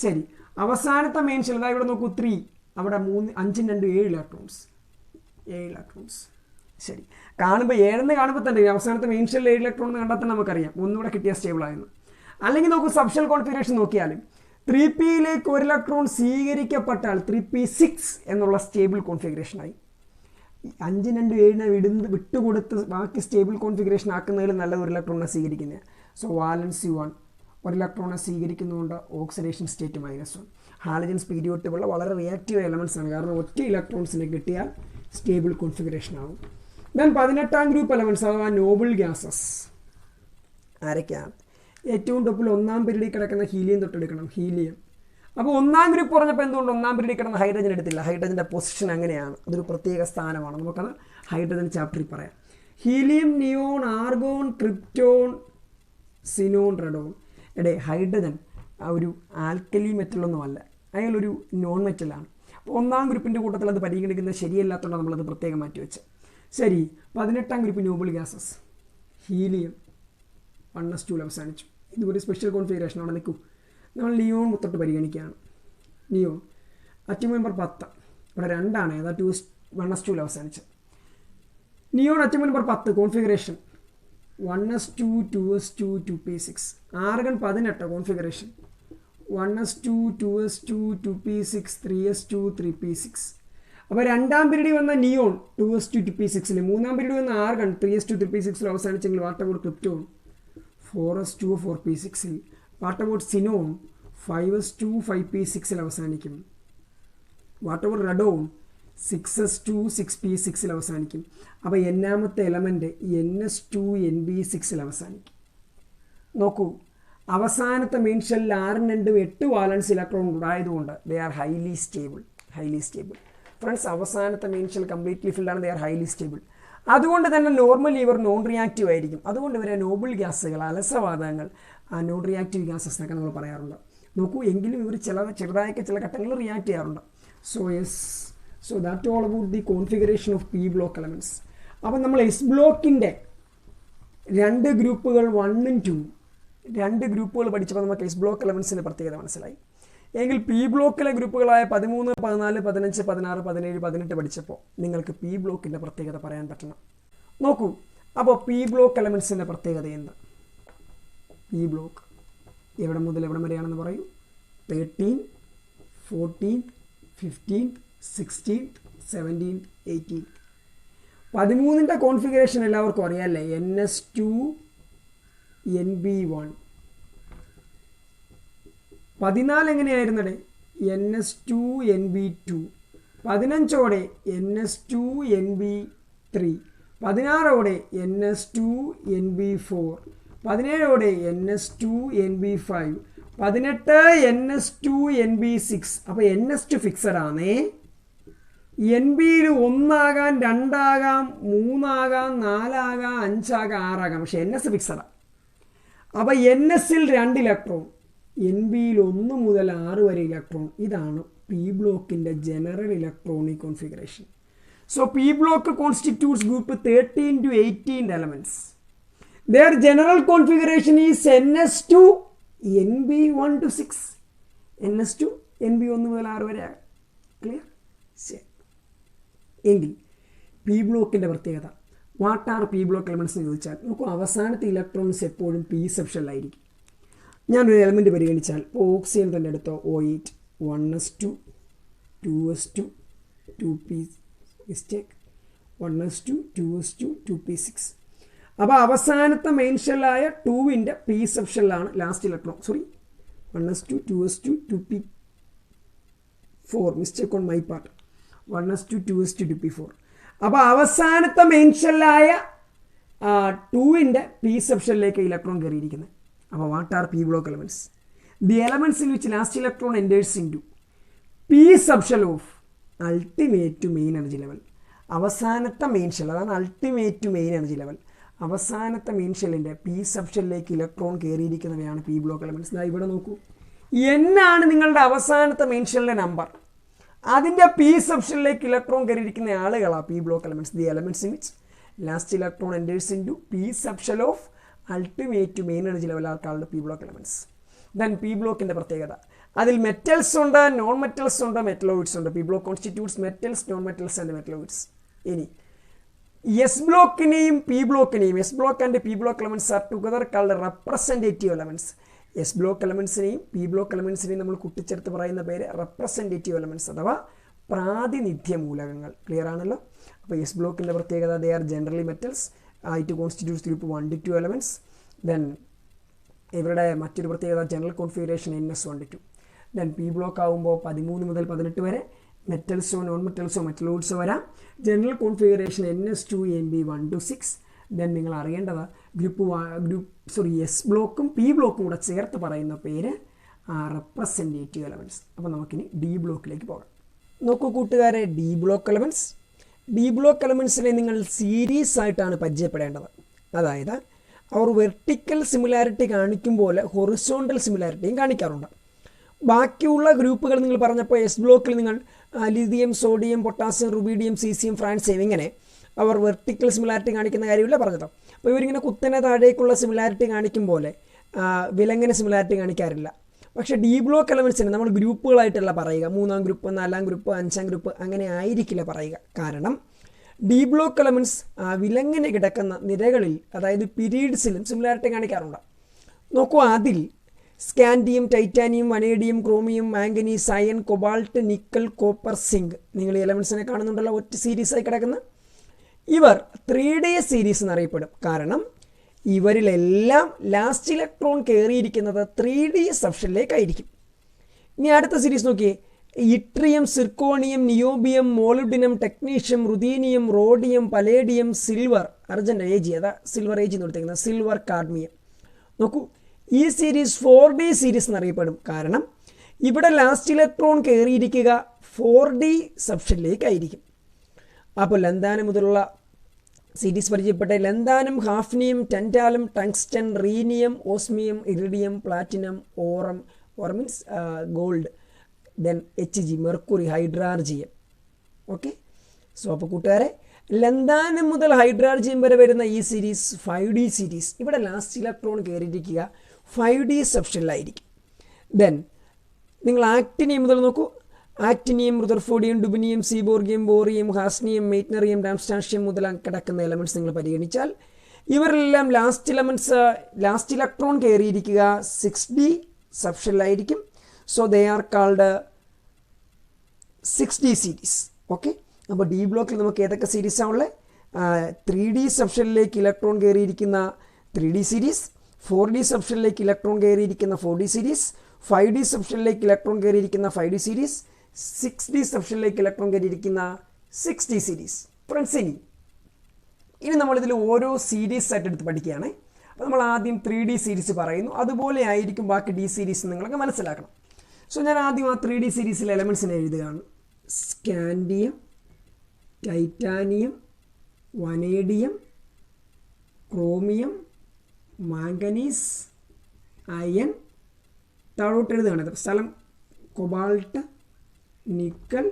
ശരി, അവസാനത്തെ മെയിൻ ഷെൽ അതായത് ഇവിടെ നോക്കൂ 3, അവിടെ 5 2 7 ഇലക്ട്രോൺസ്. ശരി, കാണുമ്പോൾ 7 കാണുമ്പോൾ തന്നെ അവസാനത്തെ മെയിൻ ഷെല്ലിൽ 7 ഇലക്ട്രോൺ എന്ന് കണ്ടാൽ തന്നെ നമുക്കറിയാം ഒന്നുകൂടെ കിട്ടിയ സ്റ്റേബിൾ ആയെന്ന്. അല്ലെങ്കിൽ നോക്കൂ സബ്ഷെൽ കോൺഫിഗറേഷൻ നോക്കിയാലും 3pയിലേക്ക് 1 ഇലക്ട്രോൺ സ്വീകരിക്കപ്പെട്ടാൽ 3p6 എന്നുള്ള സ്റ്റേബിൾ കോൺഫിഗറേഷനായി. 5 2 7 വിട്ടുകൊടുത്ത് ബാക്കി സ്റ്റേബിൾ കോൺഫിഗറേഷൻ ആക്കുന്നതിൽ നല്ല 1 ഇലക്ട്രോണിനെ സ്വീകരിക്കുന്നത്. സോ വാലൻസി 1, 1 ഇലക്ട്രോണിനെ സ്വീകരിക്കുന്നതുകൊണ്ട് ഓക്സിഡേഷൻ സ്റ്റേറ്റ് -1. ഹാലജൻസ് പീരിയോഡിക് ടേബിളിൽ വളരെ റിയാക്റ്റീവ് എലമെൻറ്റ്സ് ആണ്, കാരണം ഒറ്റ ഇലക്ട്രോൺസിനെ കിട്ടിയാൽ സ്റ്റേബിൾ കോൺഫിഗറേഷൻ ആവും. ദെൻ 18ാം ഗ്രൂപ്പ് എലമെൻറ്റ്സ് അഥവാ നോബിൾ ഗ്യാസസ് ആരൊക്കെയാണ്? ഏറ്റവും ടോപ്പിൽ 1ാം പീരീഡിൽ കിടക്കുന്ന ഹീലിയം തൊട്ടെടുക്കണം. ഹീലിയം. അപ്പോൾ 1ാം ഗ്രൂപ്പ് പറഞ്ഞപ്പോൾ എന്തുകൊണ്ട് 1ാം പീരീഡിൽ കിടന്ന ഹൈഡ്രജൻ എടുത്തില്ല? ഹൈഡ്രജൻ്റെ പൊസിഷൻ അങ്ങനെയാണ്, അതൊരു പ്രത്യേക സ്ഥാനമാണ്. നമുക്കത് ഹൈഡ്രജൻ ചാപ്റ്ററിൽ പറയാം. Helium, neon, argon, krypton, xenon, റെഡോൺ. Hydrogen ഒരു ആൽക്കലി മെറ്റലൊന്നുമല്ല, അയാളൊരു നോൺ മെറ്റലാണ്. അപ്പോൾ 1ാം ഗ്രൂപ്പിൻ്റെ കൂട്ടത്തിൽ അത് പരിഗണിക്കുന്നത് ശരിയല്ലാത്തതുകൊണ്ട് നമ്മളത് പ്രത്യേകം മാറ്റിവെച്ച്. ശരി, 18ാം group Noble gases. Helium 1s2 അവസാനിച്ചു. ഇതൊരു സ്പെഷ്യൽ കോൺഫിഗറേഷൻ അവിടെ നിൽക്കൂ. നമ്മൾ നിയോൺ തൊട്ട് പരിഗണിക്കുകയാണ്. നിയോൺ അറ്റം നമ്പർ 10, ഇവിടെ 2 ഏതാ 1s2 അവസാനിച്ചത്. നിയോൺ അറ്റം number 10 configuration 1s2 2s2 2p6. Argon 18 configuration 1s2 2s2 2p6 3s2 3p6. അപ്പോൾ 2ാം പീരീഡിൽ വന്ന നിയോൺ 2s2 2p6ൽ, 3ാം പീരീഡിൽ വന്ന ആർഗൺ 3s2 3p6ൽ അവസാനിച്ചെങ്കിൽ വാട്ട് അബൌട്ട് ക്രിപ്റ്റോൺ 4s2 4p6ൽ, വാട്ട് അബൌട്ട് സിനോൺ 5s2 5p6ൽ അവസാനിക്കും. വാട്ട് അബൌട്ട് റെഡോൺ 6s2 6p6ൽ അവസാനിക്കും. അപ്പോൾ എന്നാമത്തെ എലമെൻറ്റ് ns2 nb6ൽ അവസാനിക്കും. നോക്കൂ, അവസാനത്തെ മെയിൻ ഷെല്ലിൽ 6 2 8 വാലൻസ് ഇലക്ട്രോൺ ഉണ്ടായതുകൊണ്ട് they are highly stable. Friends, അവസാനത്തെ മെയിൻ ഷെൽ കംപ്ലീറ്റ്ലി ഫിൽഡ് ആണ്, ദേ ആർ ഹൈലി സ്റ്റേബിൾ. അതുകൊണ്ട് തന്നെ നോർമലി ഇവർ നോൺ റിയാക്റ്റീവ് ആയിരിക്കും. അതുകൊണ്ട് ഇവരെ നോബിൾ ഗ്യാസുകൾ, അലസവാതകങ്ങൾ, നോൺ റിയാക്റ്റീവ് ഗ്യാസസ് എന്നൊക്കെ നമ്മൾ പറയാറുണ്ട്. നോക്കൂ, എങ്കിലും ഇവർ ചെറുതായൊക്കെ ചില ഘട്ടങ്ങളിൽ റിയാക്ട് ചെയ്യാറുണ്ട്. So that all about the configuration of P block elements. അപ്പം നമ്മൾ എസ് ബ്ലോക്കിൻ്റെ 2 ഗ്രൂപ്പുകൾ 1 ഉം 2 2 ഗ്രൂപ്പുകൾ പഠിച്ചപ്പോൾ നമുക്ക് എസ് ബ്ലോക്ക് എലമെൻറ്റ്സിൻ്റെ പ്രത്യേകത മനസ്സിലായി. എങ്കിൽ പി ബ്ലോക്കിലെ ഗ്രൂപ്പുകളായ 13 14 15 16 17 18 പഠിച്ചപ്പോൾ നിങ്ങൾക്ക് പി ബ്ലോക്കിൻ്റെ പ്രത്യേകത പറയാൻ പറ്റണം. നോക്കൂ, അപ്പോൾ പി ബ്ലോക്ക് എലമെൻറ്റ്സിൻ്റെ പ്രത്യേകത എന്താ? പി ബ്ലോക്ക് എവിടെ മുതൽ എവിടെ വരെയാണെന്ന് പറയൂ. 13 14 15 16 17 18. 13ൻ്റെ കോൺഫിഗറേഷൻ എല്ലാവർക്കും അറിയാമല്ലേ? ns2 nb1. 14 എങ്ങനെയായിരുന്നടേ? ns2 nb2. 15ഓടെ ns2 nb3. 16ഓടെ ns2 nb4. 17ഓടെ ns2 nb5. 18 NS2 NB6. അപ്പോൾ NS2 ഫിക്സഡ് ആണേ. NBയിൽ 1 ആകാം, 2 ആകാം, 3 ആകാം, 4 ആകാം, 5 ആകാം, 6 ആകാം. പക്ഷെ NS ഫിക്സഡാണ്. അപ്പോൾ NSൽ 2 ഇലക്ട്രോൺ, NBയിൽ 1 മുതൽ 6 വരെ ഇലക്ട്രോൺ. ഇതാണ് പി ബ്ലോക്കിൻ്റെ general electronic configuration. So P block constitutes group 13 to 18 elements. Their general configuration is NS2 NB1 to 6. NS2 NB1 മുതൽ 6 വരെ ആകാം. ക്ലിയർ? ശരി. എങ്കിൽ പി ബ്ലോക്കിൻ്റെ പ്രത്യേകത, what are P block elements എന്ന് ചോദിച്ചാൽ നമുക്ക് അവസാനത്തെ ഇലക്ട്രോൺസ് എപ്പോഴും പി സബ്ഷനിലായിരിക്കും. ഞാനൊരു എലമെൻറ്റ് പരിഗണിച്ചാൽ ഇപ്പോൾ ഓക്സിജൻ തന്നെ എടുത്തോ, O8 1s2 2s2 2p mistake 1s2 2s2 2p6. അപ്പോൾ അവസാനത്തെ മെയിൻ ഷെല്ലായ 2ൻ്റെ പി സബ്ഷനിലാണ് last electron. Sorry 1s2 2s2 2p4 mistake on my part 1s2 2s2 2p4. അപ്പോൾ അവസാനത്തെ മെയിൻ ഷെല്ലായ 2ൻ്റെ പി സബ്ഷനിലേക്ക് ഇലക്ട്രോൺ കയറിയിരിക്കുന്നത്. അപ്പോൾ what are P block elements? The elements in which last electron enters in to P subshell of ultimate to main energy level. അവസാനത്തെ main shell, അതാണ് ultimate to main energy level. അവസാനത്തെ main ഷെല്ലിൻ്റെ P സബ്ഷെല്ലിലേക്ക് electron കയറിയിരിക്കുന്നവയാണ് P block elements. ഇവിടെ നോക്കൂ, എന്നാണ് നിങ്ങളുടെ അവസാനത്തെ മെയിൻ ഷെല്ലിൻ്റെ നമ്പർ, അതിൻ്റെ പി സബ്ഷെല്ലിലേക്ക് ഇലക്ട്രോൺ കയറിയിരിക്കുന്ന ആളുകളാണ് P block elements. The elements in which last electron enters in to P subshell of ultimate to main energy level are called P block elements. Then P ബ്ലോക്കിൻ്റെ പ്രത്യേകത, അതിൽ metals ഉണ്ട്, non metals ഉണ്ട്, metalloids ഉണ്ട്. P block constitutes metals, non metals and metalloids. ഇനി S ബ്ലോക്കിനെയും P ബ്ലോക്കിനെയും, S block and P block elements are together called representative elements. S block എലമെൻറ്റ്സിനെയും പി ബ്ലോക്ക് എലമെൻറ്റ്സിനെയും നമ്മൾ കൂട്ടിച്ചേർത്ത് പറയുന്ന പേര് റെപ്രസെൻറ്റേറ്റീവ് എലമെൻറ്റ്സ് അഥവാ പ്രാതിനിധ്യ മൂലകങ്ങൾ. ക്ലിയർ ആണല്ലോ? അപ്പോൾ എസ് ബ്ലോക്കിൻ്റെ പ്രത്യേകത, they are generally metals. It constitutes group 1 to 2 elements. Then ഇവരുടെ മറ്റൊരു പ്രത്യേകത general configuration NS1 to 2. Then P block ആകുമ്പോൾ 13 മുതൽ 18 വരെ മെറ്റൽസോ നോൺ മെറ്റൽസോ മെറ്റലോയിഡ്സോ വരാം. General configuration NS2 NB1 to 6. Then നിങ്ങൾ അറിയേണ്ടത് എസ് ബ്ലോക്കും പി ബ്ലോക്കും കൂടെ ചേർത്ത് പറയുന്ന പേര് റെപ്രസെൻറ്റേറ്റീവ് എലമെൻറ്റ്സ്. അപ്പോൾ നമുക്കിനി ഡി ബ്ലോക്കിലേക്ക് പോകാം. നോക്കൂ കൂട്ടുകാരെ, D block elements, D block എലമെൻറ്റ്സിനെ നിങ്ങൾ സീരീസ് ആയിട്ടാണ് പരിചയപ്പെടേണ്ടത്. അതായത് അവർ വെർട്ടിക്കൽ സിമിലാരിറ്റി കാണിക്കും പോലെ ഹൊറിസോണ്ടൽ സിമിലാരിറ്റിയും കാണിക്കാറുണ്ട്. ബാക്കിയുള്ള ഗ്രൂപ്പുകൾ നിങ്ങൾ പറഞ്ഞപ്പോൾ എസ് ബ്ലോക്കിൽ നിങ്ങൾ lithium, sodium, potassium, rubidium, caesium, francium ഇങ്ങനെ അവർ വെർട്ടിക്കൽ സിമിലാരിറ്റി കാണിക്കുന്ന കാര്യമില്ല പറഞ്ഞത്. അപ്പോൾ ഇവരിങ്ങനെ കുത്തനെ താഴേക്കുള്ള സിമിലാരിറ്റി കാണിക്കും പോലെ വിലങ്ങനെ സിമിലാരിറ്റി കാണിക്കാറില്ല. പക്ഷേ ഡി ബ്ലോക്ക് എലമെൻറ്റ്സിന് നമ്മൾ ഗ്രൂപ്പുകളായിട്ടല്ല പറയുക, 3ാം ഗ്രൂപ്പ്, 4ാം ഗ്രൂപ്പ്, 5ാം ഗ്രൂപ്പ് അങ്ങനെ ആയിരിക്കില്ല പറയുക. കാരണം ഡി ബ്ലോക്ക് എലമെൻറ്റ്സ് വിലങ്ങനെ കിടക്കുന്ന നിരകളിൽ, അതായത് പീരീഡ്സിലും സിമിലാരിറ്റി കാണിക്കാറുണ്ട്. നോക്കൂ, അതിൽ scandium, titanium, vanadium, chromium, manganese, iron, cobalt, nickel, copper, zinc, നിങ്ങൾ ഈ എലമെൻറ്റ്സിനെ കാണുന്നുണ്ടല്ലോ ഒറ്റ സീരീസായി കിടക്കുന്ന. ഇവർ 3D സീരീസ് എന്നറിയപ്പെടും. കാരണം ഇവരിലെല്ലാം ലാസ്റ്റ് ഇലക്ട്രോൺ കയറിയിരിക്കുന്നത് 3D സബ്ഷനിലേക്കായിരിക്കും. ഇനി അടുത്ത സീരീസ് നോക്കിയേ, yttrium, zirconium, niobium, molybdenum, technetium, ruthenium, rhodium, palladium, silver, argent AG, അതാ സിൽവർ ഏജി എന്ന് കൊടുത്തേക്കുന്നത്, സിൽവർ, കാഡ്മിയം. നോക്കൂ, ഈ സീരീസ് 4D സീരീസ് എന്നറിയപ്പെടും. കാരണം ഇവിടെ ലാസ്റ്റ് ഇലക്ട്രോൺ കയറിയിരിക്കുക 4D സബ്ഷനിലേക്കായിരിക്കും. അപ്പോൾ ലന്താനം മുതലുള്ള സീരീസ് പരിചയപ്പെട്ട lanthanum, hafnium, tantalum, tungsten, rhenium, osmium, iridium, platinum, aurum means gold, then HG, mercury, hydrargyrum. Okay, so അപ്പോൾ കൂട്ടുകാരെ, ലന്താനം മുതൽ ഹൈഡ്രാർജിയം വരെ വരുന്ന ഈ സീരീസ് 5D സീരീസ്. ഇവിടെ ലാസ്റ്റ് ഇലക്ട്രോൺ കയറിയിരിക്കുക 5D സബ്ഷനിലായിരിക്കും. ദെൻ നിങ്ങൾ ആക്ടിനിയം മുതൽ നോക്കൂ, ആക്ടിനിയം, റുദർഫോർഡിയം, ഡുബിനിയം, സീബോർഗിയം, ബോറിയം, ഹാസ്നിയം, മെയ്റ്റ്നറിയം, ഡാംസ്റ്റാഷ്യം മുതൽ കിടക്കുന്ന എലമെൻറ്റ്സ് നിങ്ങൾ പരിഗണിച്ചാൽ ഇവരെല്ലാം ലാസ്റ്റ് ഇലക്ട്രോൺ കയറിയിരിക്കുക 6D സബ്ഷനിലായിരിക്കും. So they are called 6D series. Okay, അപ്പോൾ ഡി ബ്ലോക്കിൽ നമുക്ക് ഏതൊക്കെ സീരീസാണ് ഉള്ളത്? 3D സബ്ഷനിലേക്ക് ഇലക്ട്രോൺ കയറിയിരിക്കുന്ന 3D സീരീസ്, 4D സബ്ഷനിലേക്ക് ഇലക്ട്രോൺ കയറിയിരിക്കുന്ന 4D സീരീസ്, 5D സബ്ഷനിലേക്ക് ഇലക്ട്രോൺ കയറിയിരിക്കുന്ന 5D സീരീസ്, 6D സബ്ഷനിലേക്ക് ഇലക്ട്രോൺ കയറിയിരിക്കുന്ന 6D സീരീസ്. ഫ്രണ്ട്സ്, ഇനി നമ്മളിതിൽ ഓരോ സീരീസ് ആയിട്ട് എടുത്ത് പഠിക്കുകയാണ്. അപ്പോൾ നമ്മൾ ആദ്യം 3D സീരീസ് പറയുന്നു, അതുപോലെ ആയിരിക്കും ബാക്കി ഡി സീരീസ് നിങ്ങളൊക്കെ മനസ്സിലാക്കണം. സോ ഞാൻ ആദ്യം ആ 3D സീരീസിലെ എലമെൻസിനെ എഴുതുകയാണ്. Scandium, titanium, vanadium, chromium, manganese, iron, താഴോട്ട് എഴുതുകയാണ് സ്ഥലം കൊബാൾട്ട്, നിക്കൽ,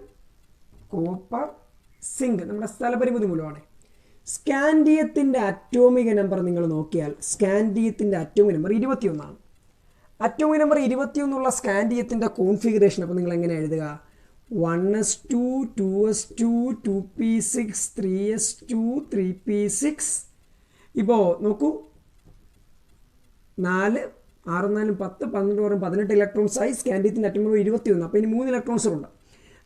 കോപ്പർ, സിങ്ക്. നമ്മുടെ സ്ഥലപരിമിതി മൂലമാണ്. സ്കാൻഡിയത്തിൻ്റെ അറ്റോമിക നമ്പർ നിങ്ങൾ നോക്കിയാൽ സ്കാൻഡിയത്തിൻ്റെ അറ്റോമിക് നമ്പർ 21 അറ്റോമിക് നമ്പർ 21 സ്കാൻഡിയത്തിൻ്റെ കോൺഫിഗറേഷൻ അപ്പോൾ നിങ്ങൾ എങ്ങനെ എഴുതുക? 1s2, 2s2, 2p6, 3s2, 3p6. ഇപ്പോൾ നോക്കൂ, 4, 6, 4, 10, 12, 18 ഇലക്ട്രോൺസ് ആയി. സ്കാൻഡിയത്തിൻ്റെ അറ്റോമിക് നമ്പർ 21. അപ്പോൾ ഇനി 3 ഇലക്ട്രോൺസ് ഉണ്ട്.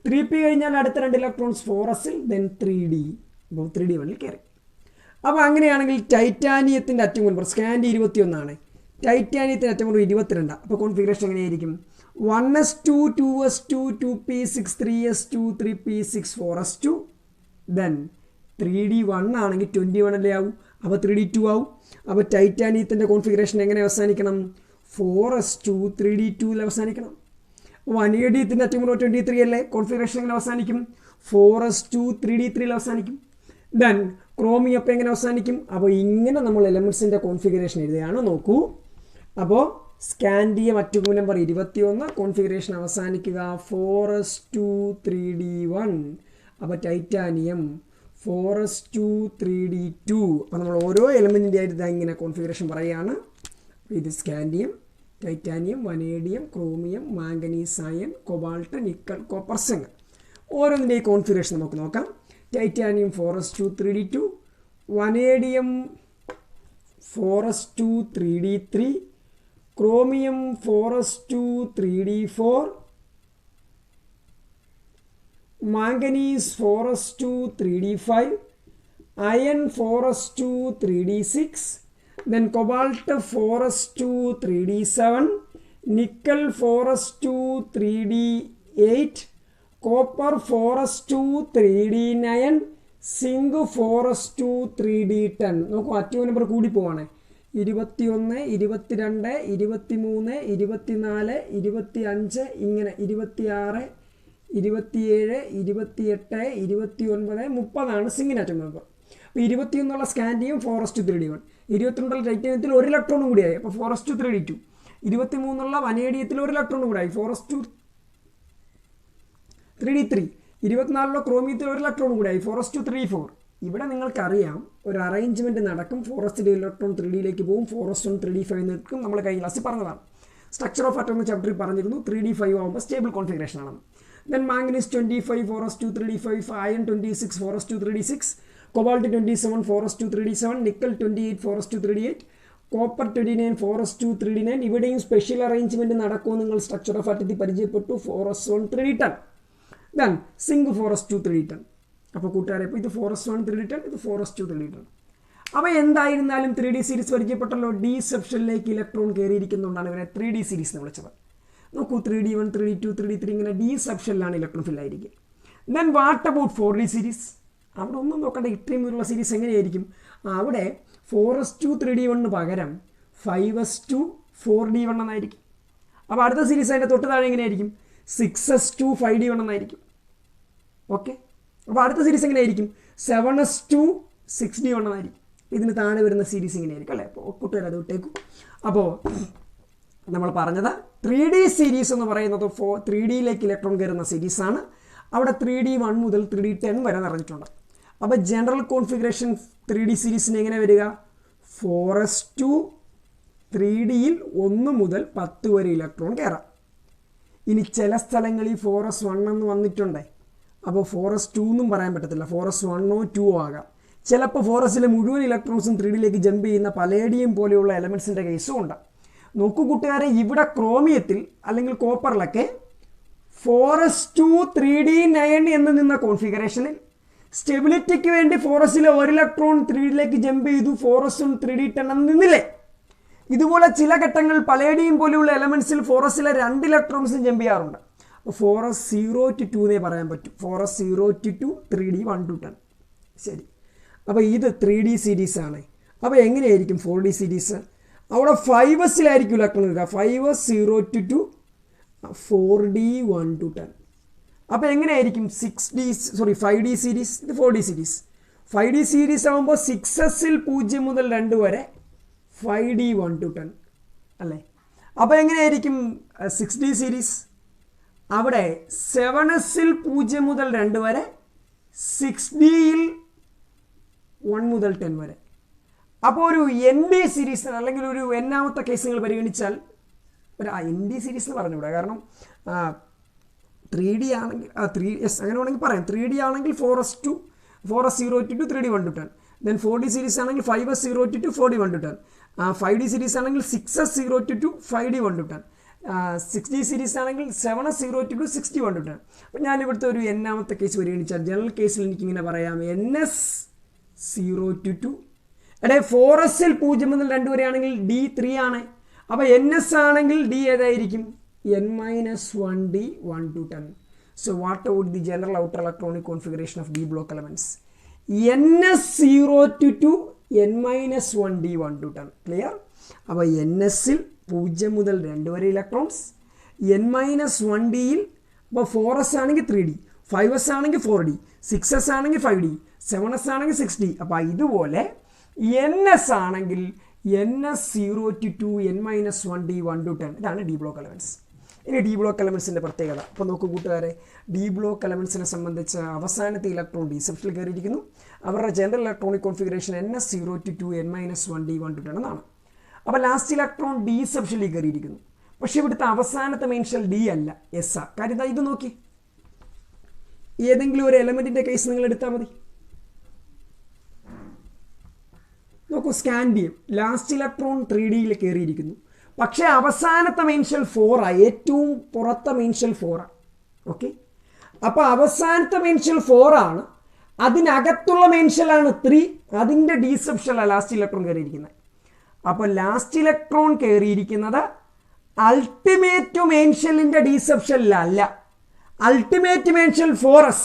3p കഴിഞ്ഞാൽ അടുത്ത 2 ഇലക്ട്രോൺസ് 4sൽ, ദെൻ 3d. അപ്പോൾ 3d1ൽ കയറി. അപ്പോൾ അങ്ങനെയാണെങ്കിൽ ടൈറ്റാനിയത്തിൻ്റെ അറ്റോമിക് നമ്പർ സ്കാൻഡി 21 ടൈറ്റാനിയത്തിൻ്റെ അറ്റോമിക് നമ്പർ 22. അപ്പോൾ കോൺഫിഗറേഷൻ എങ്ങനെയായിരിക്കും? 1s2, 2s2, 2p6, 3s2, 3p6, 4s2. Then 3d1 ആണെങ്കിൽ 21 അല്ലേ ആവും. അപ്പോൾ 3d2 ആവും. അപ്പോൾ ടൈറ്റാനിയത്തിൻ്റെ കോൺഫിഗറേഷൻ എങ്ങനെ അവസാനിക്കണം? 4s2, 3d2ൽ അവസാനിക്കണം. വനേഡിയത്തിൻ്റെ അറ്റോമിക് നമ്പർ 23 അല്ലേ? കോൺഫിഗറേഷൻ എങ്ങനെ അവസാനിക്കും? 4s2, 3d3ൽ അവസാനിക്കും. ദെൻ ക്രോമിയം അപ്പോൾ എങ്ങനെ അവസാനിക്കും? അപ്പോൾ ഇങ്ങനെ നമ്മൾ എലമെൻസിൻ്റെ കോൺഫിഗറേഷൻ എഴുതുകയാണ്. നോക്കൂ, അപ്പോൾ സ്കാൻഡിയം അറ്റോമിക് നമ്പർ 21, കോൺഫിഗറേഷൻ അവസാനിക്കുക 4s2, 3d1. അപ്പോൾ ടൈറ്റാനിയം 4s2, 3d2. അപ്പോൾ നമ്മൾ ഓരോ എലമെൻറ്റിൻ്റെ ആയിട്ട് ഇങ്ങനെ കോൺഫിഗറേഷൻ പറയുകയാണ്. ഇത് scandium, titanium, vanadium, chromium, manganese, iron, cobalt, nickel, copper, zinc. ഓരോന്നിൻ്റെ ഈ കോൺഫിഗറേഷൻ നമുക്ക് നോക്കാം. Titanium 4s2, 3d2, vanadium 4s2, 3d3, chromium 4s2, 3d4, manganese 4s2, 3d5, iron 4s2, 3d6, then cobalt 4s2, 3d7, nickel 4s2, 3d8, copper 4s2, 3d9, zinc 4s2, 3d10. നോക്കൂ, atomic number കൂടി പോവാണ്. 21, 22, 23, 24, 25, ഇങ്ങനെ 26, 27, 28, 29, 30 സിങ്കിന് atomic number. അപ്പോൾ 21 scandium 4s2, 3d1, 22 ടൈറ്റാനിയത്തിൽ 1 ഇലക്ട്രോണും കൂടിയായി. അപ്പോൾ 4s2, 3d2. 23 വനേഡിയത്തിൽ 1 ഇലക്ട്രോണും കൂടിയായി. 4s2, 3d3. 24 ക്രോമിയത്തിൽ 1 ഇലക്ട്രോണും കൂടിയായി. 4s2, 3d4. ഇവിടെ നിങ്ങൾക്കറിയാം ഒരു അറേഞ്ച്മെൻറ്റ് നടക്കും. 4s ഇലക്ട്രോൺ 3dയിലേക്ക് പോകും. 4s1, 3d5 നിൽക്കും. നമ്മൾ കഴിഞ്ഞ ക്ലാസ്സിൽ പറഞ്ഞതാണ്. സ്ട്രക്ചർ ഓഫ് ആറ്റം എന്ന ചാപ്റ്ററിൽ പറഞ്ഞിരുന്നു 3d5 ആകുമ്പോൾ സ്റ്റേബിൾ കോൺഫിഗറേഷൻ ആണ്. Then manganese 25, 4s2, 3d5, iron 26, 4s2, 3d6, cobalt 27, 4s2, 3d7, nickel 28, 4s2, 3d8, copper 29, 4s2, 3d9. ഇവിടെയും സ്പെഷ്യൽ അറേഞ്ച്മെൻറ്റ് നടക്കുമെന്ന് നിങ്ങൾ സ്ട്രക്ചർ ഓഫ് ആറ്റത്തിൽ പരിചയപ്പെട്ടു. 4s1, 3d10. Then zinc 4s2, 3d10. അപ്പോൾ കൂട്ടുകാരെ, ഇപ്പോൾ ഇത് 4s1, 3d10, ഇത് 4s2, 3d10. അപ്പോൾ എന്തായിരുന്നാലും 3D സീരീസ് പരിചയപ്പെട്ടല്ലോ. ഡി സെപ്ഷനിലേക്ക് ഇലക്ട്രോൺ കയറിയിരിക്കുന്നതുകൊണ്ടാണ് ഇവരെ 3D സീരീസ് എന്ന് വിളിച്ചത്. നോക്കൂ, 3d1, 3d2, 3d3 ഇങ്ങനെ ഡി സെപ്ഷനിലാണ് ഇലക്ട്രോൺ ഫിൽ ആയിരിക്കും. Then what about 4D series? അവിടെ ഒന്നും നോക്കണ്ട. ഇത്രയും ഉള്ള സീരീസ് എങ്ങനെയായിരിക്കും? അവിടെ 4s2, 3d1 പകരം 5s2, 4d1 എന്നായിരിക്കും. അപ്പോൾ അടുത്ത സീരീസ് അതിൻ്റെ തൊട്ട് താഴെ എങ്ങനെയായിരിക്കും? 6s2, 5d1 എന്നായിരിക്കും. ഓക്കെ, അപ്പോൾ അടുത്ത സീരീസ് എങ്ങനെയായിരിക്കും? 7s2, 6d1 എന്നായിരിക്കും. ഇതിന് താഴെ വരുന്ന സീരീസ് ഇങ്ങനെയായിരിക്കും അല്ലേ? അപ്പോൾ കൂട്ടുകാർ അത് വിട്ടേക്കും. അപ്പോൾ നമ്മൾ പറഞ്ഞത് 3D സീരീസ് എന്ന് പറയുന്നത് 3Dയിലേക്ക് ഇലക്ട്രോൺ കയറുന്ന സീരീസാണ്. അവിടെ 3d1 മുതൽ 3d10 വരെ നിറഞ്ഞിട്ടുണ്ട്. അപ്പോൾ ജനറൽ കോൺഫിഗറേഷൻ 3D സീരീസിന് എങ്ങനെ വരിക? 4s2, 3Dയിൽ 1 മുതൽ 10 വരെ ഇലക്ട്രോൺ കയറാം. ഇനി ചില സ്ഥലങ്ങളിൽ 4s1 എന്ന് വന്നിട്ടുണ്ട്. അപ്പോൾ 4s2 എന്നും പറയാൻ പറ്റത്തില്ല. 4s1 2 ആകാം. ചിലപ്പോൾ 4sലെ മുഴുവൻ ഇലക്ട്രോൺസും 3Dയിലേക്ക് ജമ്പ് ചെയ്യുന്ന പലേഡിയം പോലെയുള്ള എലമെൻസിൻ്റെ കേസും ഉണ്ട്. നോക്കൂ കൂട്ടുകാരെ, ഇവിടെ ക്രോമിയത്തിൽ അല്ലെങ്കിൽ കോപ്പറിലൊക്കെ 4s2, 3d9 എന്ന് നിന്ന കോൺഫിഗറേഷനിൽ സ്റ്റെബിലിറ്റിക്ക് വേണ്ടി 4sലെ 1 ഇലക്ട്രോൺ 3Dയിലേക്ക് ജമ്പ് ചെയ്തു. 4s1, 3d10 എന്ന് നിന്നില്ലേ? ഇതുപോലെ ചില ഘട്ടങ്ങൾ പലേഡിയം പോലെയുള്ള എലമെൻസിൽ 4sലെ 2 ഇലക്ട്രോൺസും ജമ്പ് ചെയ്യാറുണ്ട്. അപ്പോൾ 4s0 to 2 എന്നേ പറയാൻ പറ്റും. 4s0 to 2, 3d1 to 10. ശരി, അപ്പോൾ ഇത് 3D സീരീസാണ്. അപ്പോൾ എങ്ങനെയായിരിക്കും 4D സീരീസ്? അവിടെ 5sലായിരിക്കും ഇലക്ട്രോൺ എടുക്കുക. 5s 0 to 2, 4D 1 to 10. അപ്പോൾ എങ്ങനെയായിരിക്കും 5D സീരീസ്? ഇത് 4D സീരീസ്. 5D സീരീസ് ആകുമ്പോൾ 6sൽ 0 മുതൽ 2 വരെ 5D 1 to 10 അല്ലേ? അപ്പോൾ എങ്ങനെയായിരിക്കും 6D സീരീസ്? അവിടെ 7sൽ 0 മുതൽ 2 വരെ, 6Dയിൽ 1 മുതൽ 10 വരെ. അപ്പോൾ ഒരു ND സീരീസ് അല്ലെങ്കിൽ ഒരു n-ാമത്തെ കേസ് നിങ്ങൾ പരിഗണിച്ചാൽ ഒരു ND സീരീസ് എന്ന് പറഞ്ഞുകൂടാ. കാരണം 3D ആണെങ്കിൽ അങ്ങനെ വേണമെങ്കിൽ പറയാം. 3D ആണെങ്കിൽ 4s 0 to 2, 3D 1 to 10. Then 4D series ആണെങ്കിൽ 5s 0 to 2, 4D 1 to 10. 5D series ആണെങ്കിൽ 6s 0 to 2, 5D 1 to 10. 6D series ആണെങ്കിൽ 7s 0 to 2, 6D 1 to 10. അപ്പോൾ ഞാൻ ഇവിടുത്തെ ഒരു n-ാമത്തെ കേസ് പരിഗണിച്ചാൽ ജനറൽ കേസിൽ എനിക്കിങ്ങനെ പറയാം, ns 0 to 2. അതെ, 4sൽ 0 മുതൽ 2 വരെ ആണെങ്കിൽ D 3 ആണ്. അപ്പോൾ ns ആണെങ്കിൽ D ഏതായിരിക്കും? n-1D 1 to 10. So what would the general outer electronic configuration of D block elements? ns 0 to 2, n-1D 1 to 10. Clear? അപ്പോൾ nsൽ 0 മുതൽ 2 വരെ ഇലക്ട്രോൺസ്, n-1Dയിൽ അപ്പോൾ 4s ആണെങ്കിൽ 3D, 5s ആണെങ്കിൽ 4D, 6s ആണെങ്കിൽ 5D, 7s ആണെങ്കിൽ 6D. അപ്പോൾ ഇതുപോലെ ns ആണെങ്കിൽ ns 0 to 2, n-1D 1 to 10. ഇതാണ് D ബ്ലോക്ക് എലമെൻറ്റ്സ്. ഇനി D ബ്ലോക്ക് എലമെൻറ്റ്സിൻ്റെ പ്രത്യേകത. അപ്പോൾ നോക്കൂ കൂട്ടുകാരെ, D ബ്ലോക്ക് എലമെൻറ്റ്സിനെ സംബന്ധിച്ച് അവസാനത്തെ ഇലക്ട്രോൺ D സബ്ഷിൽ കയറിയിരിക്കുന്നു. അവരുടെ general electronic configuration ns 0 to 2, n-1D 1 to 10 എന്നാണ്. അപ്പോൾ ലാസ്റ്റ് ഇലക്ട്രോൺ D സബ്ഷിൽ കയറിയിരിക്കുന്നു. പക്ഷേ ഇവിടുത്തെ അവസാനത്തെ മെയിൻ ഷെൽ D അല്ല, S ആ. കാര്യം ഇത് നോക്കി, ഏതെങ്കിലും ഒരു എലമെൻറ്റിൻ്റെ കേസ് നിങ്ങൾ എടുത്താൽ മതി. നോക്കൂ, സ്കാൻഡിയം ലാസ്റ്റ് ഇലക്ട്രോൺ 3Dയിൽ കയറിയിരിക്കുന്നു. പക്ഷേ അവസാനത്തെ മെയിൻ ഷെൽ 4 ആണ്, ഏറ്റവും പുറത്തെ മെയിൻ ഷെൽ 4 ആണ്. ഓക്കെ, അപ്പോൾ അവസാനത്തെ മെയിൻ ഷെൽ 4 ആണ്, അതിനകത്തുള്ള മെയിൻ ഷെല്ലാണ് 3, അതിൻ്റെ D സബ്ഷെല്ലാണ് ലാസ്റ്റ് ഇലക്ട്രോൺ കയറിയിരിക്കുന്നത്. അപ്പോൾ ലാസ്റ്റ് ഇലക്ട്രോൺ കയറിയിരിക്കുന്നത് അൾട്ടിമേറ്റ് മെയിൻ ഷെല്ലിൻ്റെ D സബ്ഷെല്ലല്ല, അൾട്ടിമേറ്റ് മെയിൻ ഷെൽ 4s,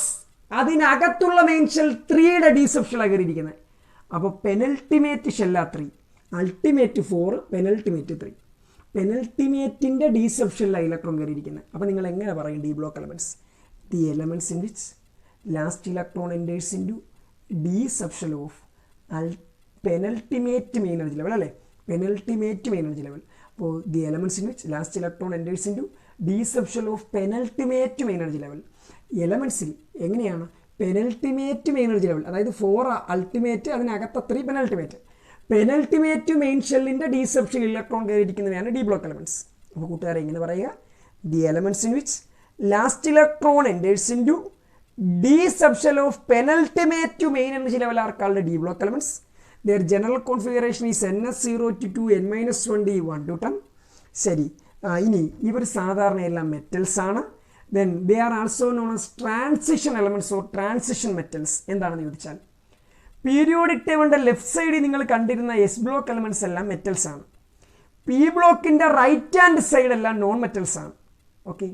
അതിനകത്തുള്ള മെയിൻ ഷെൽ 3യുടെ D സബ്ഷെല്ലാണ് കയറിയിരിക്കുന്നത്. അപ്പോൾ പെനൽട്ടിമേറ്റ് ഷെല്ലാ 3, അൾട്ടിമേറ്റ് 4, പെനൽട്ടിമേറ്റ് 3. പെനൽട്ടിമേറ്റിൻ്റെ D സബ്ഷെല്ലാണ് ഇലക്ട്രോൺ കയറിയിരിക്കുന്നത്. അപ്പോൾ നിങ്ങൾ എങ്ങനെ പറയും D block elements? The elements in which last electron enters in to D subshell of penultimate main energy level അല്ലേ, പെനൽട്ടിമേറ്റ് മെയിൻ എനർജി ലെവൽ. അപ്പോൾ the elements in which last electron enters in to D subshell of penultimate main energy level. എലമെൻറ്റ്സിൽ എങ്ങനെയാണ് penultimate main energy level, അതായത് 4 ultimate, അതിനകത്ത് 3 penultimate. Penultimate main ഷെല്ലിൻ്റെ D subshell electron കയറിയിരിക്കുന്നതാണ് D block elements. അപ്പോൾ കൂട്ടുകാരെ എങ്ങനെ പറയുക? The elements in which last electron enters in to D subshell of penultimate main energy level are called D block elements. Their general configuration is ns 0 to 2, n-1D 1 to 10. ശരി, ഇനി ഇവർ സാധാരണ എല്ലാം metals ആണ്. Then they are also known as transition elements or transition metals. എന്താണെന്ന് ചോദിച്ചാൽ, periodic ടേബിളിൻ്റെ left സൈഡിൽ നിങ്ങൾ കണ്ടിരുന്ന എസ് ബ്ലോക്ക് എലമെൻറ്റ്സ് എല്ലാം മെറ്റൽസ് ആണ്. പി ബ്ലോക്കിൻ്റെ റൈറ്റ് ഹാൻഡ് സൈഡ് എല്ലാം നോൺ മെറ്റൽസ് ആണ്. ഓക്കെ,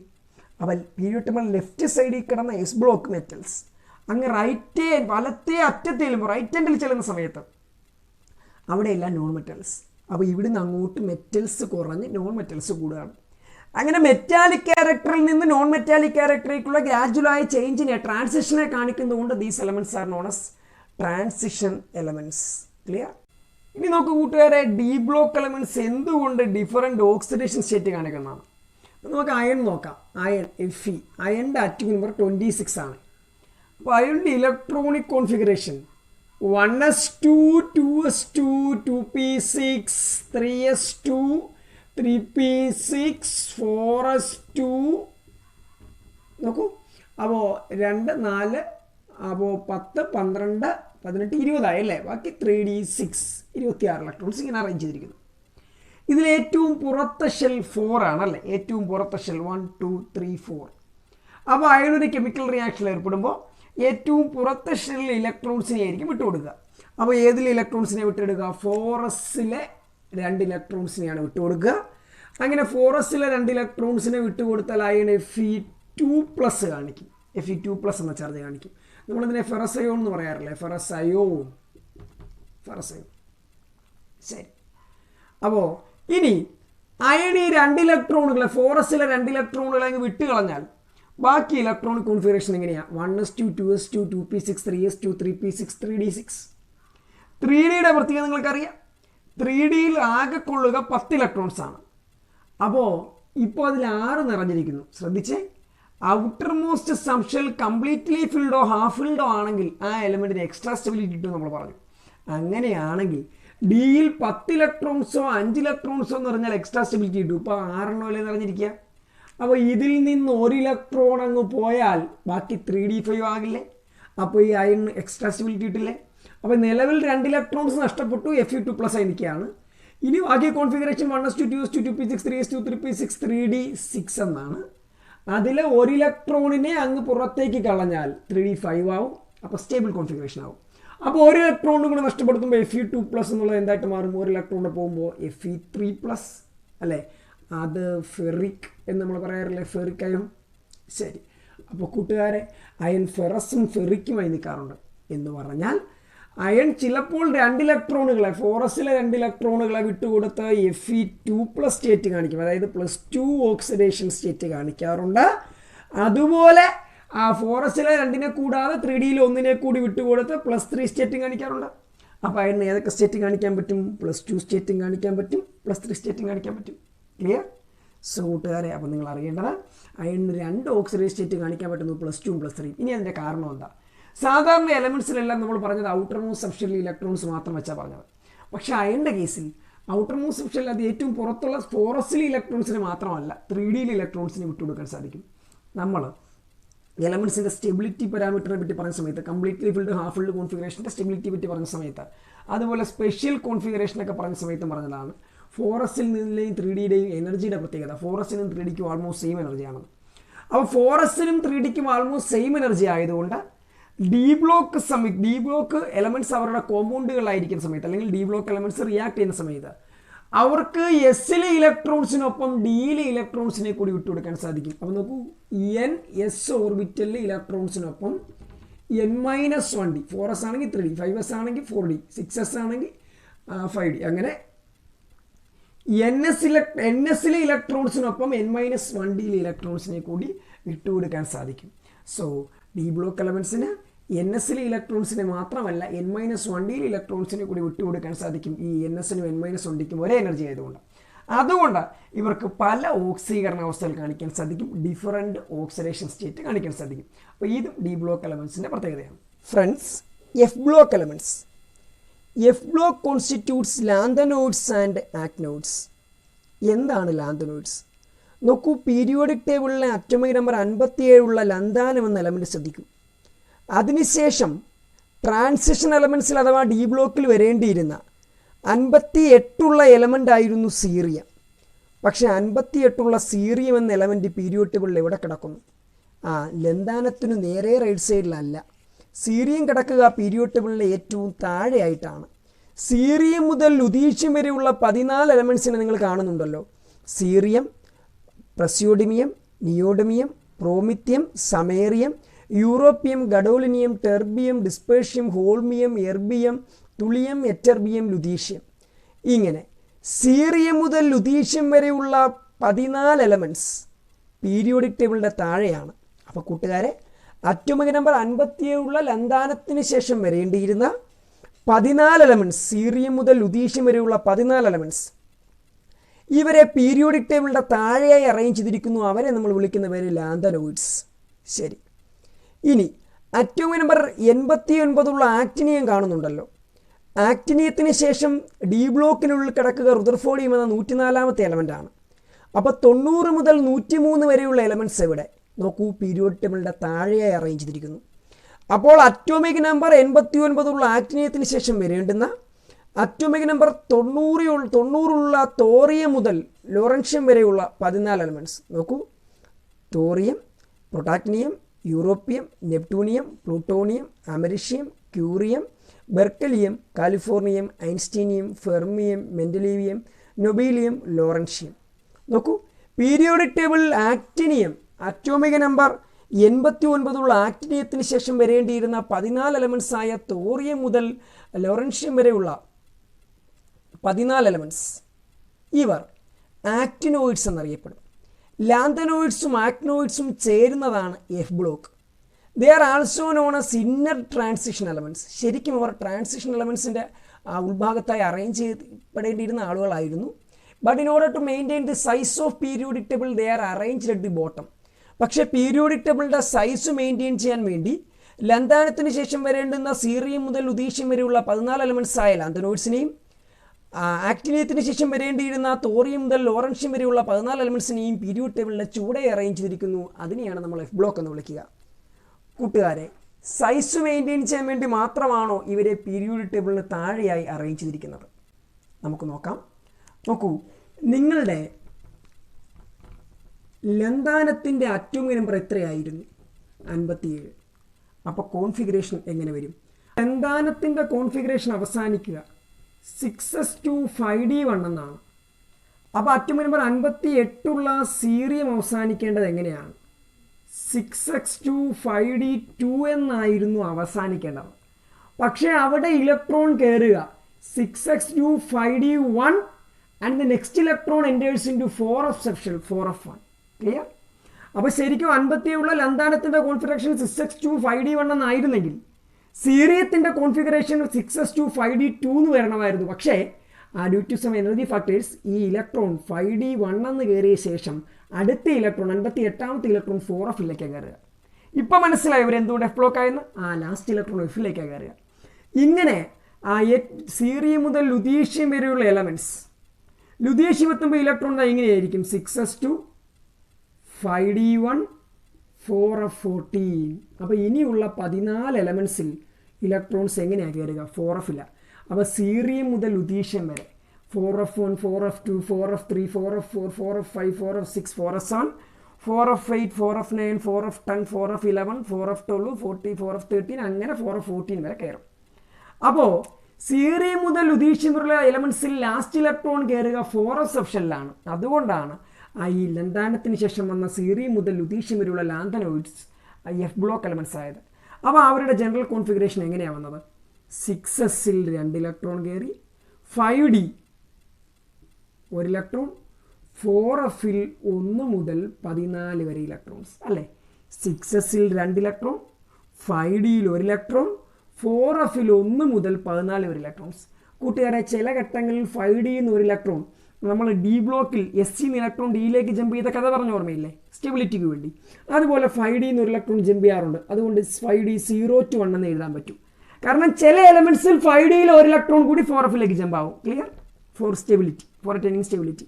അപ്പോൾ പീരിയോഡിക് ടേബിൾ ലെഫ്റ്റ് സൈഡിൽ കിടന്ന എസ് ബ്ലോക്ക് മെറ്റൽസ്, അങ്ങ് വലത്തേ അറ്റത്തിൽ റൈറ്റ് ഹാൻഡിൽ ചെല്ലുന്ന സമയത്ത് അവിടെയെല്ലാം നോൺ മെറ്റൽസ്. അപ്പോൾ ഇവിടുന്ന് അങ്ങോട്ട് മെറ്റൽസ് കുറഞ്ഞ് നോൺ മെറ്റൽസ് കൂടുകയാണ്. അങ്ങനെ മെറ്റാലിക് ക്യാരക്ടറിൽ നിന്ന് നോൺ മെറ്റാലിക് ക്യാരക്ടറിലേക്കുള്ള ഗ്രാജുവലായ ചേഞ്ചിനെ, ട്രാൻസിഷനെ കാണിക്കുന്നതുകൊണ്ട് these elements are known as transition elements. Clear? ഇനി നോക്കൂ കൂട്ടുകാരെ, D ബ്ലോക്ക് എലമെൻറ്റ്സ് എന്തുകൊണ്ട് ഡിഫറൻറ്റ് ഓക്സിഡേഷൻ സ്റ്റേറ്റ് കാണിക്കുന്നതാണ്. നമുക്ക് അയൺ നോക്കാം. അയൺ Fe, അയണിൻ്റെ ആറ്റോമിക് നമ്പർ 26 ആണ്. അപ്പോൾ അയണിൻ്റെ electronic configuration 1s2, 2s2, 2p6, 3s2, 3p6, 4s2. നോക്കൂ, അപ്പോൾ 2, 4, അപ്പോൾ 10, 12, 18, 20 അല്ലേ. ബാക്കി 3d6, 26 ഇലക്ട്രോൺസ് ഇങ്ങനെ അറേഞ്ച് ചെയ്തിരിക്കുന്നു. ഇതിൽ ഏറ്റവും പുറത്തെ ഷെൽ 4 ആണല്ലേ, ഏറ്റവും പുറത്തെ ഷെൽ 1, 2, 3, 4. അപ്പോൾ അയണൊരു കെമിക്കൽ റിയാക്ഷൻ ഏർപ്പെടുമ്പോൾ ഏറ്റവും പുറത്തെ ഷെല്ലിൽ ഇലക്ട്രോൺസിനെ ആയിരിക്കും വിട്ടുകൊടുക്കുക. അപ്പോൾ ഏതിൽ ഇലക്ട്രോൺസിനെ വിട്ടെടുക്കുക? 4sലെ 2 ഇലക്ട്രോൺസിനെയാണ് വിട്ടുകൊടുക്കുക. അങ്ങനെ 4sലെ 2 ഇലക്ട്രോൺസിനെ വിട്ടുകൊടുത്താൽ അയൺ Fe2+ കാണിക്കും. Fe2+ എന്ന ചാർജ് കാണിക്കും. നമ്മളിതിനെ ഫെറസയോൺ എന്ന് പറയാറില്ലേ, ഫെറസയോൺ. ശരി. അപ്പോൾ ഇനി അയൺ ഈ 2 ഇലക്ട്രോണുകളെ ഫോറസിലെ 2 ഇലക്ട്രോണുകളെ അങ്ങ് വിട്ട് കളഞ്ഞാൽ ബാക്കി ഇലക്ട്രോണിക് കോൺഫിഗറേഷൻ എങ്ങനെയാണ്? 1s2 2s2 2p6 3s2 3p6 3d6. 3Dയുടെ പ്രത്യേകത നിങ്ങൾക്കറിയാം. 3Dയിൽ ആകെ കൊള്ളുക 10 ഇലക്ട്രോൺസ് ആണ്. അപ്പോൾ ഇപ്പോൾ അതിൽ 6 നിറഞ്ഞിരിക്കുന്നു. ശ്രദ്ധിച്ചേ, ഔട്ടർ മോസ്റ്റ് സബ്ഷെൽ കംപ്ലീറ്റ്ലി ഫിൽഡോ ഹാഫ് ഫിൽഡോ ആണെങ്കിൽ ആ എലമെൻറ്റിന് എക്സ്ട്രാ സ്റ്റെബിലിറ്റി കിട്ടും നമ്മൾ പറഞ്ഞു. അങ്ങനെയാണെങ്കിൽ ഡിയിൽ 10 ഇലക്ട്രോൺസോ 5 ഇലക്ട്രോൺസോ എന്ന് പറഞ്ഞാൽ എക്സ്ട്രാ സ്റ്റെബിലിറ്റി കിട്ടും. ഇപ്പോൾ 6 അല്ലേ നിറഞ്ഞിരിക്കുക. അപ്പോൾ ഇതിൽ നിന്ന് 1 ഇലക്ട്രോൺ അങ്ങ് പോയാൽ ബാക്കി 3d5 ആകില്ലേ? അപ്പോൾ ഈ അയണിന് എക്സ്ട്രാ സ്റ്റെബിലിറ്റി കിട്ടില്ലേ? അപ്പോൾ നിലവിൽ 2 ഇലക്ട്രോൺസ് നഷ്ടപ്പെട്ടു, Fe2+ ആയി നിൽക്കുകയാണ്. ഇനി ബാക്കി configuration 1s2 2s2 2p6 3s2 3p6 3d6 എന്നാണ്. അതിൽ 1 ഇലക്ട്രോണിനെ അങ്ങ് പുറത്തേക്ക് കളഞ്ഞാൽ 3d5 ആവും. അപ്പോൾ സ്റ്റേബിൾ കോൺഫിഗറേഷൻ ആവും. അപ്പോൾ 1 ഇലക്ട്രോണും കൂടെ നഷ്ടപ്പെടുത്തുമ്പോൾ Fe2+ എന്നുള്ളത് എന്തായിട്ട് മാറും? 1 ഇലക്ട്രോണിൽ പോകുമ്പോൾ Fe3+ അല്ലേ? അത് ഫെറിക് എന്ന് നമ്മൾ പറയാറില്ലേ, ഫെറിക് അയൺ. ശരി. അപ്പോൾ കൂട്ടുകാരെ, അയൺ ഫെറസും ഫെറിക്കുമായി നിൽക്കാറുണ്ട് എന്ന് പറഞ്ഞാൽ അയൺ ചിലപ്പോൾ 2 ഇലക്ട്രോണുകളെ ഫോറസിലെ 2 ഇലക്ട്രോണുകളെ വിട്ടുകൊടുത്ത് Fe2+ സ്റ്റേറ്റ് കാണിക്കും, അതായത് +2 ഓക്സിഡേഷൻ സ്റ്റേറ്റ് കാണിക്കാറുണ്ട്. അതുപോലെ ആ ഫോറസിലെ 2നെ കൂടാതെ 3Dയിൽ 1നെ കൂടി വിട്ടുകൊടുത്ത് +3 സ്റ്റേറ്റും കാണിക്കാറുണ്ട്. അപ്പോൾ അയണിന് ഏതൊക്കെ സ്റ്റേറ്റ് കാണിക്കാൻ പറ്റും? +2 സ്റ്റേറ്റും കാണിക്കാൻ പറ്റും, +3 സ്റ്റേറ്റും കാണിക്കാൻ പറ്റും. ക്ലിയർ? സോ കൂട്ടുകാരെ, അപ്പോൾ നിങ്ങൾ അറിയേണ്ടത് അയണിന് 2 ഓക്സിഡേഷൻ സ്റ്റേറ്റ് കാണിക്കാൻ പറ്റുന്നു, +2ഉം +3. ഇനി അതിൻ്റെ കാരണം എന്താ? സാധാരണ എലമെൻറ്റ്സിലെല്ലാം നമ്മൾ പറഞ്ഞത് ഔട്ടർ മോസ്റ്റ് സബ്ഷെല്ലിൽ ഇലക്ട്രോൺസ് മാത്രം വെച്ചാൽ പറഞ്ഞത്. പക്ഷേ അയണിൻ്റെ കേസിൽ ഔട്ടർ മോസ്റ്റ് സബ്ഷെല്ലിൽ അത് ഏറ്റവും പുറത്തുള്ള ഫോറസിലെ ഇലക്ട്രോൺസിന് മാത്രമല്ല 3Dയിൽ ഇലക്ട്രോൺസിന് വിട്ടുകൊടുക്കാൻ സാധിക്കും. നമ്മൾ എലമെൻറ്റ്സിൻ്റെ സ്റ്റെബിലിറ്റി പാരാമീറ്ററിനെ പറ്റി പറഞ്ഞ സമയത്ത്, കംപ്ലീറ്റ്ലി ഫിൽഡ് ഹാഫ് ഫിൽഡ് കോൺഫിഗറേഷൻ്റെ സ്റ്റെബിലിറ്റി പറ്റി പറഞ്ഞ സമയത്ത്, അതുപോലെ സ്പെഷ്യൽ കോൺഫിഗറേഷനൊക്കെ പറഞ്ഞ സമയത്തും പറഞ്ഞതാണ് ഫോറസിൽ നിന്നെയും 3Dയുടെയും എനർജിയുടെ പ്രത്യേകത. ഫോറസിനും 3Dക്കും ആൾമോസ്റ്റ് സെയിം എനർജിയാണ്. അപ്പോൾ ഫോറസിനും 3Dക്കും ആൾമോസ്റ്റ് സെയിം എനർജി ആയതുകൊണ്ട് ഡി ബ്ലോക്ക് എലമെൻറ്റ്സ് അവരുടെ കോമ്പൗണ്ടുകളായിരിക്കുന്ന സമയത്ത്, അല്ലെങ്കിൽ ഡി ബ്ലോക്ക് എലമെൻറ്റ്സ് റിയാക്ട് ചെയ്യുന്ന സമയത്ത് അവർക്ക് എസ്സിലെ ഇലക്ട്രോൺസിനൊപ്പം ഡിയിലെ ഇലക്ട്രോൺസിനെ കൂടി വിട്ടുകൊടുക്കാൻ സാധിക്കും. അപ്പോൾ നോക്കൂ, NS ഓർബിറ്റലിലെ ഇലക്ട്രോൺസിനൊപ്പം n-1d, 4s ആണെങ്കിൽ 3d, 5s ആണെങ്കിൽ 4d, 6s ആണെങ്കിൽ 5d, അങ്ങനെ NSലെ ഇലക്ട്രോൺസിനൊപ്പം n-1dയിലെ ഇലക്ട്രോൺസിനെ കൂടി വിട്ടുകൊടുക്കാൻ സാധിക്കും. സോ ഡി ബ്ലോക്ക് എലമെൻറ്റ്സിന് NSലെ ഇലക്ട്രോൺസിനെ മാത്രമല്ല n-1dയിലെ ഇലക്ട്രോൺസിനെ കൂടി വിട്ടുകൊടുക്കാൻ സാധിക്കും. ഈ NSനും n-1dക്കും ഒരേ എനർജി ആയതുകൊണ്ട്. അതുകൊണ്ട് ഇവർക്ക് പല ഓക്സീകരണ അവസ്ഥകൾ കാണിക്കാൻ സാധിക്കും, ഡിഫറൻറ്റ് ഓക്സിഡേഷൻ സ്റ്റേറ്റ് കാണിക്കാൻ സാധിക്കും. അപ്പോൾ ഇതും ഡി ബ്ലോക്ക് എലമെൻറ്റ്സിൻ്റെ പ്രത്യേകതയാണ്. Friends, F block elements. F block constitutes lanthanoids and actinoids. എന്താണ് ലാന്തനോയിഡ്സ്? നോക്കൂ, പീരിയോഡിക് ടേബിളിലെ അറ്റോമിക് നമ്പർ 57 ഉള്ള ലന്താനം എന്ന എലമെൻറ്റ് ശ്രദ്ധിക്കും. അതിനുശേഷം ട്രാൻസിഷൻ എലമെൻറ്റ്സിൽ അഥവാ ഡി ബ്ലോക്കിൽ വരേണ്ടിയിരുന്ന 58 എലമെൻ്റ് ആയിരുന്നു സീറിയം. പക്ഷേ 58 സീറിയം എന്ന എലമെൻറ്റ് പീരിയോഡിക് ടേബിളിൽ എവിടെ കിടക്കുന്നു? ലന്താനത്തിനു നേരെ റൈറ്റ് സൈഡിലല്ല. സീറിയം കിടക്കുക പീരിയോഡിക് ടേബിളിലെ ഏറ്റവും താഴെയായിട്ടാണ്. സീറിയം മുതൽ ലുതീഷ്യം വരെയുള്ള 14 എലമെൻറ്റ്സിനെ നിങ്ങൾ കാണുന്നുണ്ടല്ലോ. Cerium, praseodymium, neodymium, promethium, samarium, europium, gadolinium, terbium, dysprosium, holmium, erbium, thulium, ytterbium, lutetium. ഇങ്ങനെ സീറിയം മുതൽ ലുതീഷ്യം വരെയുള്ള 14 എലമെൻറ്റ്സ് പീരിയോഡിക് ടേബിളിൻ്റെ താഴെയാണ്. അപ്പോൾ കൂട്ടുകാരെ, അറ്റോമിക് നമ്പർ 57 ലന്താനത്തിന് ശേഷം വരേണ്ടിയിരുന്ന 14 എലമെൻറ്റ്സ്, സീറിയം മുതൽ ലുതീഷ്യം വരെയുള്ള 14 എലമെൻറ്റ്സ്, ഇവരെ പീരിയോഡിക് ടേബിളിൻ്റെ താഴെയായി അറേഞ്ച് ചെയ്തിരിക്കുന്നു. അവരെ നമ്മൾ വിളിക്കുന്ന പേര് ലാന്തനോയിഡ്സ്. ശരി. ഇനി അറ്റോമിക് നമ്പർ 89 ആക്ടിനിയം കാണുന്നുണ്ടല്ലോ. ആക്ടിനിയത്തിന് ശേഷം ഡി ബ്ലോക്കിനുള്ളിൽ കിടക്കുക റുദർഫോഡിയം എന്ന 104ാമത്തെ എലമെൻ്റാണ്. അപ്പോൾ 90 മുതൽ 103 വരെയുള്ള എലമെൻറ്റ്സ് എവിടെ? നോക്കൂ, പീരിയോഡിക് ടേബിളിൻ്റെ താഴെയായി അറേഞ്ച് ചെയ്തിരിക്കുന്നു. അപ്പോൾ അറ്റോമിക് നമ്പർ 89 ആക്ടിനിയത്തിന് ശേഷം വരേണ്ടുന്ന അറ്റോമിക് നമ്പർ 90 തോറിയം മുതൽ ലോറൻഷ്യം വരെയുള്ള 14 എലമെൻറ്റ്സ്. നോക്കൂ, thorium, protactinium, europium, neptunium, plutonium, americium, curium, berkelium, californium, einsteinium, fermium, mendelevium, nobelium, lawrencium. നോക്കൂ, പീരിയോഡിക് ടേബിളിൽ ആക്ടിനിയം അറ്റോമിക് നമ്പർ 89 ആക്ടിനിയത്തിന് ശേഷം വരേണ്ടിയിരുന്ന 14 എലമെൻറ്റ്സ് ആയ തോറിയം മുതൽ ലോറൻഷ്യം വരെയുള്ള 14 എലമെൻറ്റ്സ് ഇവർ ആക്റ്റിനോയിഡ്സ് എന്നറിയപ്പെടും. ലാന്തനോയിഡ്സും ആക്ടിനോയിഡ്സും ചേരുന്നതാണ് F block. They are also known as inner transition elements. ശരിക്കും അവർ ട്രാൻസിഷൻ എലമെൻറ്റ്സിൻ്റെ ഉൾഭാഗത്തായി അറേഞ്ച് ചെയ്യപ്പെടേണ്ടിയിരുന്ന ആളുകളായിരുന്നു. But in order to maintain the size of periodic table they are arranged at the bottom. പക്ഷേ പീരിയോഡിക് ടേബിളിൻ്റെ സൈസ് മെയിൻറ്റെയിൻ ചെയ്യാൻ വേണ്ടി ലന്താനത്തിന് ശേഷം വരേണ്ടുന്ന സീറിയം മുതൽ ലുതീഷ്യം വരെയുള്ള 14 എലമെൻറ്റ്സ് ആയ ലാന്തനോയിഡ്സിനെയും ആക്ടിനിയത്തിന് ശേഷം വരേണ്ടിയിരുന്ന തോറിയം മുതൽ ലോറൻഷ്യം വരെയുള്ള 14 എലമെൻറ്റ്സിനെയും പീരിയോഡിക് ടേബിളിൻ്റെ ചൂടെ അറേഞ്ച് ചെയ്തിരിക്കുന്നു. അതിനെയാണ് നമ്മൾ എഫ് ബ്ലോക്ക് എന്ന് വിളിക്കുക. കൂട്ടുകാരെ, സൈസ് മെയിൻറ്റെയിൻ ചെയ്യാൻ വേണ്ടി മാത്രമാണോ ഇവരെ പീരിയോഡിക് ടേബിളിന് താഴെയായി അറേഞ്ച് ചെയ്തിരിക്കുന്നത്? നമുക്ക് നോക്കാം. നോക്കൂ, നിങ്ങളുടെ ലന്താനത്തിൻ്റെ അറ്റോമിക് നമ്പർ എത്രയായിരുന്നു? 57. അപ്പോൾ കോൺഫിഗറേഷൻ എങ്ങനെ വരും? ലന്താനത്തിൻ്റെ കോൺഫിഗറേഷൻ അവസാനിക്കുക 6s2 5d1 എന്നാണ്. അപ്പോൾ അറ്റോമിക് നമ്പർ 58 സീറിയം അവസാനിക്കേണ്ടത് എങ്ങനെയാണ്? 6x2 5d2 എന്നായിരുന്നു അവസാനിക്കേണ്ടത്. പക്ഷേ അവിടെ ഇലക്ട്രോൺ കയറുക 6x2 5d1 and the next electron enters in to 4f section 4f1. Clear? അപ്പോൾ ശരിക്കും 57 ലന്താനത്തിൻ്റെ configuration 6x2 5d1 എന്നായിരുന്നെങ്കിൽ സീറിയത്തിൻ്റെ configuration 6s2 5d2 എന്ന് വരണമായിരുന്നു. പക്ഷേ due to some energy factors ഈ ഇലക്ട്രോൺ 5d1 എന്ന് കയറിയ ശേഷം അടുത്ത ഇലക്ട്രോൺ 58ാമത്തെ ഇലക്ട്രോൺ 4fലേക്ക് കയറുക. ഇപ്പം മനസ്സിലായി ഇവരെന്തുകൊണ്ട് എഫ് ബ്ലോക്ക് ആയെന്ന്? ലാസ്റ്റ് ഇലക്ട്രോൺ എഫിലേക്ക് കയറുക. ഇങ്ങനെ സീറിയം മുതൽ ലുതീഷ്യം വരെയുള്ള എലമെൻറ്റ്സ്, ലുതീഷ്യം എത്തുമ്പോൾ ഇലക്ട്രോൺ എങ്ങനെയായിരിക്കും? 6s2 5d1 4f14. അപ്പോൾ ഇനിയുള്ള 14 എലമെൻറ്റ്സിൽ ഇലക്ട്രോൺസ് എങ്ങനെയാണ് കയറുക? 4fല്ല. അപ്പോൾ സീറിയം മുതൽ ലുതീഷ്യം വരെ 4f1 4f2 4f3 4f4 4f5 4f6 4f7 4f8 4f9 4f10 4f11 4f12 40 4f13 അങ്ങനെ 4f14 വരെ കയറും. അപ്പോൾ സീറിയം മുതൽ ലുതീഷ്യം വരെയുള്ള എലമെൻറ്റ്സിൽ ലാസ്റ്റ് ഇലക്ട്രോൺ കയറുക 4f സെപ്ഷനിലാണ്. അതുകൊണ്ടാണ് ഈ ലന്താനത്തിന് ശേഷം വന്ന സീറിയം മുതൽ ലുതീഷ്യം വരെയുള്ള ലാന്തനോയിഡ്സ് എഫ് ബ്ലോക്ക് എലമെൻറ്റ്സ് ആയത്. അപ്പോൾ അവരുടെ ജനറൽ കോൺഫിഗറേഷൻ എങ്ങനെയാണ് വന്നത്? 6sൽ 2 ഇലക്ട്രോൺ കയറി, 5d 1 ഇലക്ട്രോൺ, 4fൽ 1 മുതൽ 14 വരെ ഇലക്ട്രോൺസ് അല്ലേ? 6sൽ 2 ഇലക്ട്രോൺ, 5dയിൽ 1 ഇലക്ട്രോൺ, 4fൽ 1 മുതൽ 14 വരെ ഇലക്ട്രോൺസ്. കൂട്ടുകാരെ, ചില ഘട്ടങ്ങളിൽ 5dയിൽ നിന്ന് 1 ഇലക്ട്രോൺ നമ്മൾ ഡി ബ്ലോക്കിൽ SC ഇലക്ട്രോൺ ഡിയിലേക്ക് ജമ്പ് ചെയ്ത കഥ പറഞ്ഞ ഓർമ്മയില്ലേ? സ്റ്റെബിലിറ്റിക്ക് വേണ്ടി. അതുപോലെ 5dയിൽ നിന്ന് 1 ഇലക്ട്രോൺ ജമ്പ് ചെയ്യാറുണ്ട്. അതുകൊണ്ട് 5d 0 to 1 എന്ന് എഴുതാൻ പറ്റും. കാരണം ചില എലമെൻറ്റ്സിൽ 5dയിൽ 1 ഇലക്ട്രോൺ കൂടി 4fലേക്ക് ജമ്പ് ആവും. Clear? For stability, for attaining stability.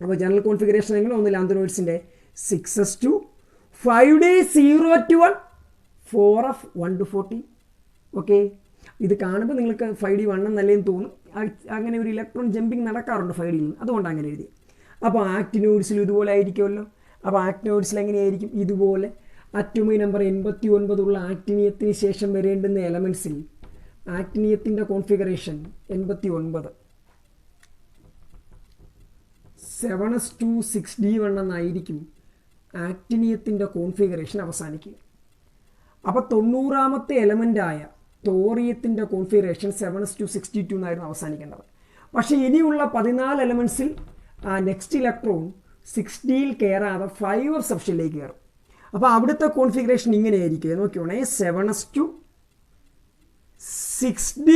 അപ്പോൾ ജനറൽ കോൺഫിഗറേഷൻ എങ്ങനെ? ഒന്ന് ലാന്തനോയിഡ്സിൻ്റെ 6s2 5d 0 to 1 4f 1 to 40. Okay, ഇത് കാണുമ്പോൾ നിങ്ങൾക്ക് 5d 1 എന്നല്ലേന്ന് തോന്നും. അങ്ങനെ ഒരു ഇലക്ട്രോൺ ജമ്പിങ് നടക്കാറുണ്ട് 5dയിൽ നിന്ന്. അതുകൊണ്ട് അങ്ങനെ എഴുതി. അപ്പോൾ ആക്ടിനോയിഡ്സിൽ ഇതുപോലെ ആയിരിക്കുമല്ലോ. അപ്പോൾ ആക്ടിനോയിഡ്സിൽ എങ്ങനെയായിരിക്കും? ഇതുപോലെ അറ്റോമിക് നമ്പർ 89 ആക്ടിനിയത്തിന് ശേഷം വരേണ്ടുന്ന എലമെൻറ്റ്സിൽ ആക്ടിനിയത്തിൻ്റെ കോൺഫിഗറേഷൻ 89 7s2 6d1 എന്നായിരിക്കും ആക്ടിനിയത്തിൻ്റെ കോൺഫിഗറേഷൻ അവസാനിക്കുക. അപ്പോൾ 90ാമത്തെ എലമെൻ്റായ തോറിയത്തിൻ്റെ കോൺഫിഗറേഷൻ 7s2 62 എന്നായിരുന്നു അവസാനിക്കേണ്ടത്. പക്ഷേ ഇനിയുള്ള 14 എലമെൻറ്റ്സിൽ നെക്സ്റ്റ് ഇലക്ട്രോൺ 6dയിൽ കയറാതെ 5f സെപ്ഷനിലേക്ക് കയറും. അപ്പോൾ അവിടുത്തെ കോൺഫിഗറേഷൻ ഇങ്ങനെയായിരിക്കും. നോക്കിയോണേ, 7s2 6d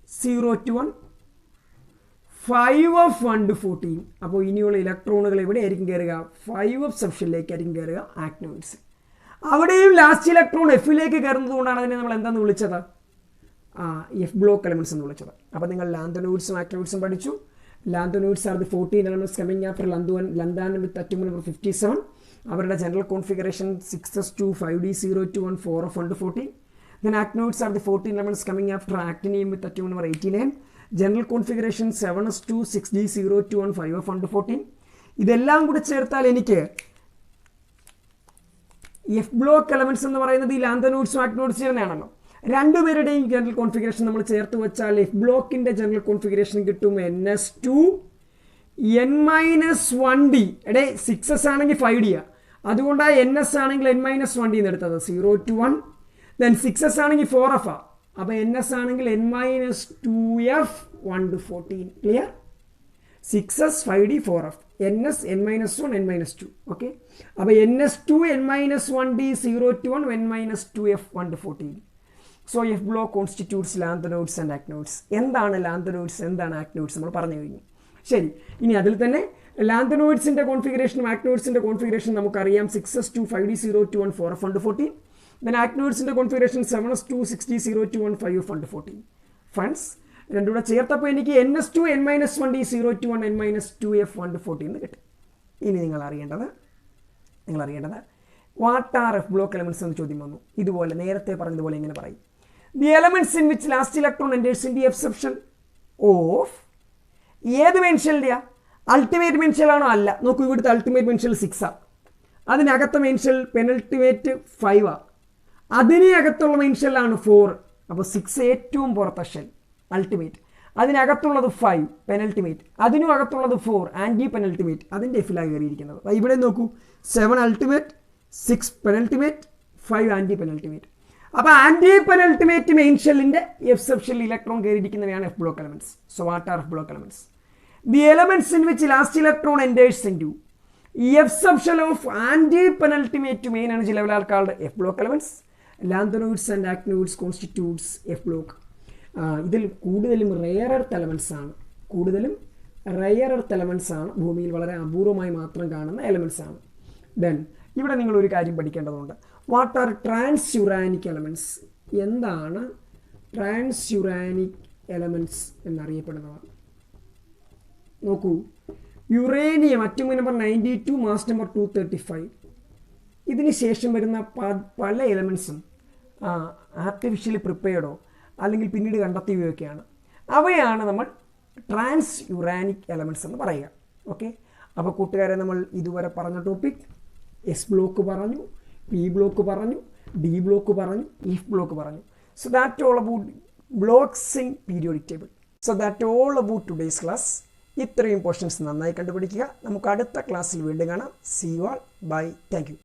0 to 1 5f 1 to 14. അപ്പോൾ ഇനിയുള്ള ഇലക്ട്രോണുകൾ എവിടെയായിരിക്കും കയറുക? 5f സെപ്ഷനിലേക്കായിരിക്കും കയറുക ആക്ടിനോയിഡ്സ്. അവിടെയും ലാസ്റ്റ് ഇലക്ട്രോൺ എഫിലേക്ക് കയറുന്നത് കൊണ്ടാണ് അതിനെ നമ്മൾ എന്താണെന്ന് വിളിച്ചത്? എഫ് ബ്ലോക്ക് എലമെൻറ്റ്സ് എന്ന് വിളിച്ചത്. അപ്പോൾ നിങ്ങൾ ലാന്തനോയിഡ്സും ആക്ടിനോയിഡ്സും പഠിച്ചു. Lanthanoids are the 14 elements coming after ലന്താനം with atomic number 57. അവരുടെ general configuration 6s2 5d 0 to 1 4f 1 to 14. Then actinoids are the 14 elements coming after actinium with atomic number 89. General configuration 7s2 6d 0 to 1 5f 1 to 14. ഇതെല്ലാം കൂടി ചേർത്താൽ എനിക്ക് F block elements എന്ന് പറയുന്നത് ഈ ലാന്തനോയിഡ്സും ആക്ടിനോയിഡ്സും ചേർന്നതാണല്ലോ. രണ്ടുപേരുടെയും general configuration നമ്മൾ ചേർത്ത് വെച്ചാൽ എഫ് ബ്ലോക്കിൻ്റെ ജനറൽ കോൺഫിഗറേഷൻ കിട്ടും ns2 n-1d. എടേ 6s ആണെങ്കിൽ 5d. അതുകൊണ്ടാണ് ns ആണെങ്കിൽ n-1d എന്ന് എടുത്തത് 0 to 1. ദെൻ 6s ആണെങ്കിൽ 4f. അപ്പോൾ NS ആണെങ്കിൽ n-2f 1 to 14 clear. 6s 5d 4f NS n-1 n-2 okay. അപ്പോൾ NS2 n-1d 0 to 1 n-2f 1 to 14. So F block constitutes lanthanoids and actinoids. എന്താണ് ലാന്തനോയിഡ്സ്, എന്താണ് ആക്ടിനോയിഡ്സ് നമ്മൾ പറഞ്ഞു കഴിഞ്ഞു. ശരി, ഇനി അതിൽ തന്നെ ലാന്തനോയിഡ്സിൻ്റെ കോൺഫിഗറേഷനും ആക്ടിനോയിഡ്സിൻ്റെ കോൺഫിഗറേഷൻ നമുക്കറിയാം. 6s2 5d 0 to 1 4f 1 to 14. then ആക്ടിനോയിഡ്സിൻ്റെ configuration 7s2 6d 0 to 1 5f 1 to 14. Friends, രണ്ടും കൂടെ ചേർത്തപ്പോൾ എനിക്ക് NS2 n-1d 0 to 1 n-2f 1 to 14 എന്ന് കിട്ടും. ഇനി നിങ്ങൾ അറിയേണ്ടത് what are F block elements എന്ന് ചോദ്യം വന്നു. ഇതുപോലെ നേരത്തെ പറഞ്ഞതുപോലെ ഇങ്ങനെ പറയും. The elements in which last electron enters in the F subshell of ഏത് മെൻഷ്യലിൻ്റെയാ? അൾട്ടിമേറ്റ് മെൻഷ്യൽ ആണോ? അല്ല. നോക്കൂ, ഇവിടുത്തെ അൾട്ടിമേറ്റ് മെൻഷ്യൽ 6 അതിനകത്തെ മെൻഷ്യൽ പെനൽട്ടിമേറ്റ് 5 അതിനകത്തുള്ള മെൻഷ്യലാണ് 4. അപ്പോൾ 6 ഏറ്റവും പുറത്തെ ഷെൽ അൾട്ടിമേറ്റ്, അതിനകത്തുള്ളത് 5 പെനൽട്ടിമേറ്റ്, അതിനും അകത്തുള്ളത് 4 ആൻറ്റി പെനൽട്ടിമേറ്റ്. അതിൻ്റെ എഫിലാണ് കയറിയിരിക്കുന്നത്. ഇവിടെ നോക്കൂ, 7 അൾട്ടിമേറ്റ് 6 പെനൽട്ടിമേറ്റ് 5 ആൻറ്റി പെനൽട്ടിമേറ്റ്. അപ്പോൾ ആൻറ്റി പെനൽട്ടിമേറ്റ് മെയിൻ ഷെല്ലിൻ്റെ എഫ് സബ് ഷെല്ലിൽ ഇലക്ട്രോൺ കയറിയിരിക്കുന്നവയാണ് F block elements. So what are F block elements? The elements in which last electron enters into F subshell of antepenultimate main energy level are called F block elements. Lanthanoids and actinoids constitutes F block. ഇതിൽ കൂടുതലും rare earth elements ആണ്, ഭൂമിയിൽ വളരെ അപൂർവമായി മാത്രം കാണുന്ന elements ആണ്. Then ഇവിടെ നിങ്ങൾ ഒരു കാര്യം പഠിക്കേണ്ടതുണ്ട്. What are transuranic elements? എന്താണ് ട്രാൻസ്യുറാനിക് എലമെന്റ്സ് എന്നറിയപ്പെടുന്നവ? നോക്കൂ, uranium atomic number 92, mass number 235. ഇതിന് ശേഷം വരുന്ന പല എലമെന്റ്സും ആർട്ടിഫിഷ്യലി പ്രിപ്പയർഡോ അല്ലെങ്കിൽ പിന്നീട് കണ്ടെത്തിയവയൊക്കെയാണ്. അവയാണ് നമ്മൾ ട്രാൻസ്യുറാനിക് എലമെന്റ്സ് എന്ന് പറയുക. ഓക്കെ, അപ്പോൾ കൂട്ടുകാരെ, നമ്മൾ ഇതുവരെ പറഞ്ഞ ടോപ്പിക് എസ് ബ്ലോക്ക് പറഞ്ഞു, പി ബ്ലോക്ക് പറഞ്ഞു, ഡി ബ്ലോക്ക് പറഞ്ഞു, ഇഫ് ബ്ലോക്ക് പറഞ്ഞു. So that all about blocks in periodic table. So that all about today's class. ഇത്രയും പോർഷൻസ് നന്നായി കണ്ടുപിടിക്കുക. നമുക്ക് അടുത്ത ക്ലാസ്സിൽ വീണ്ടും കാണാം. See you all. Bye. Thank U.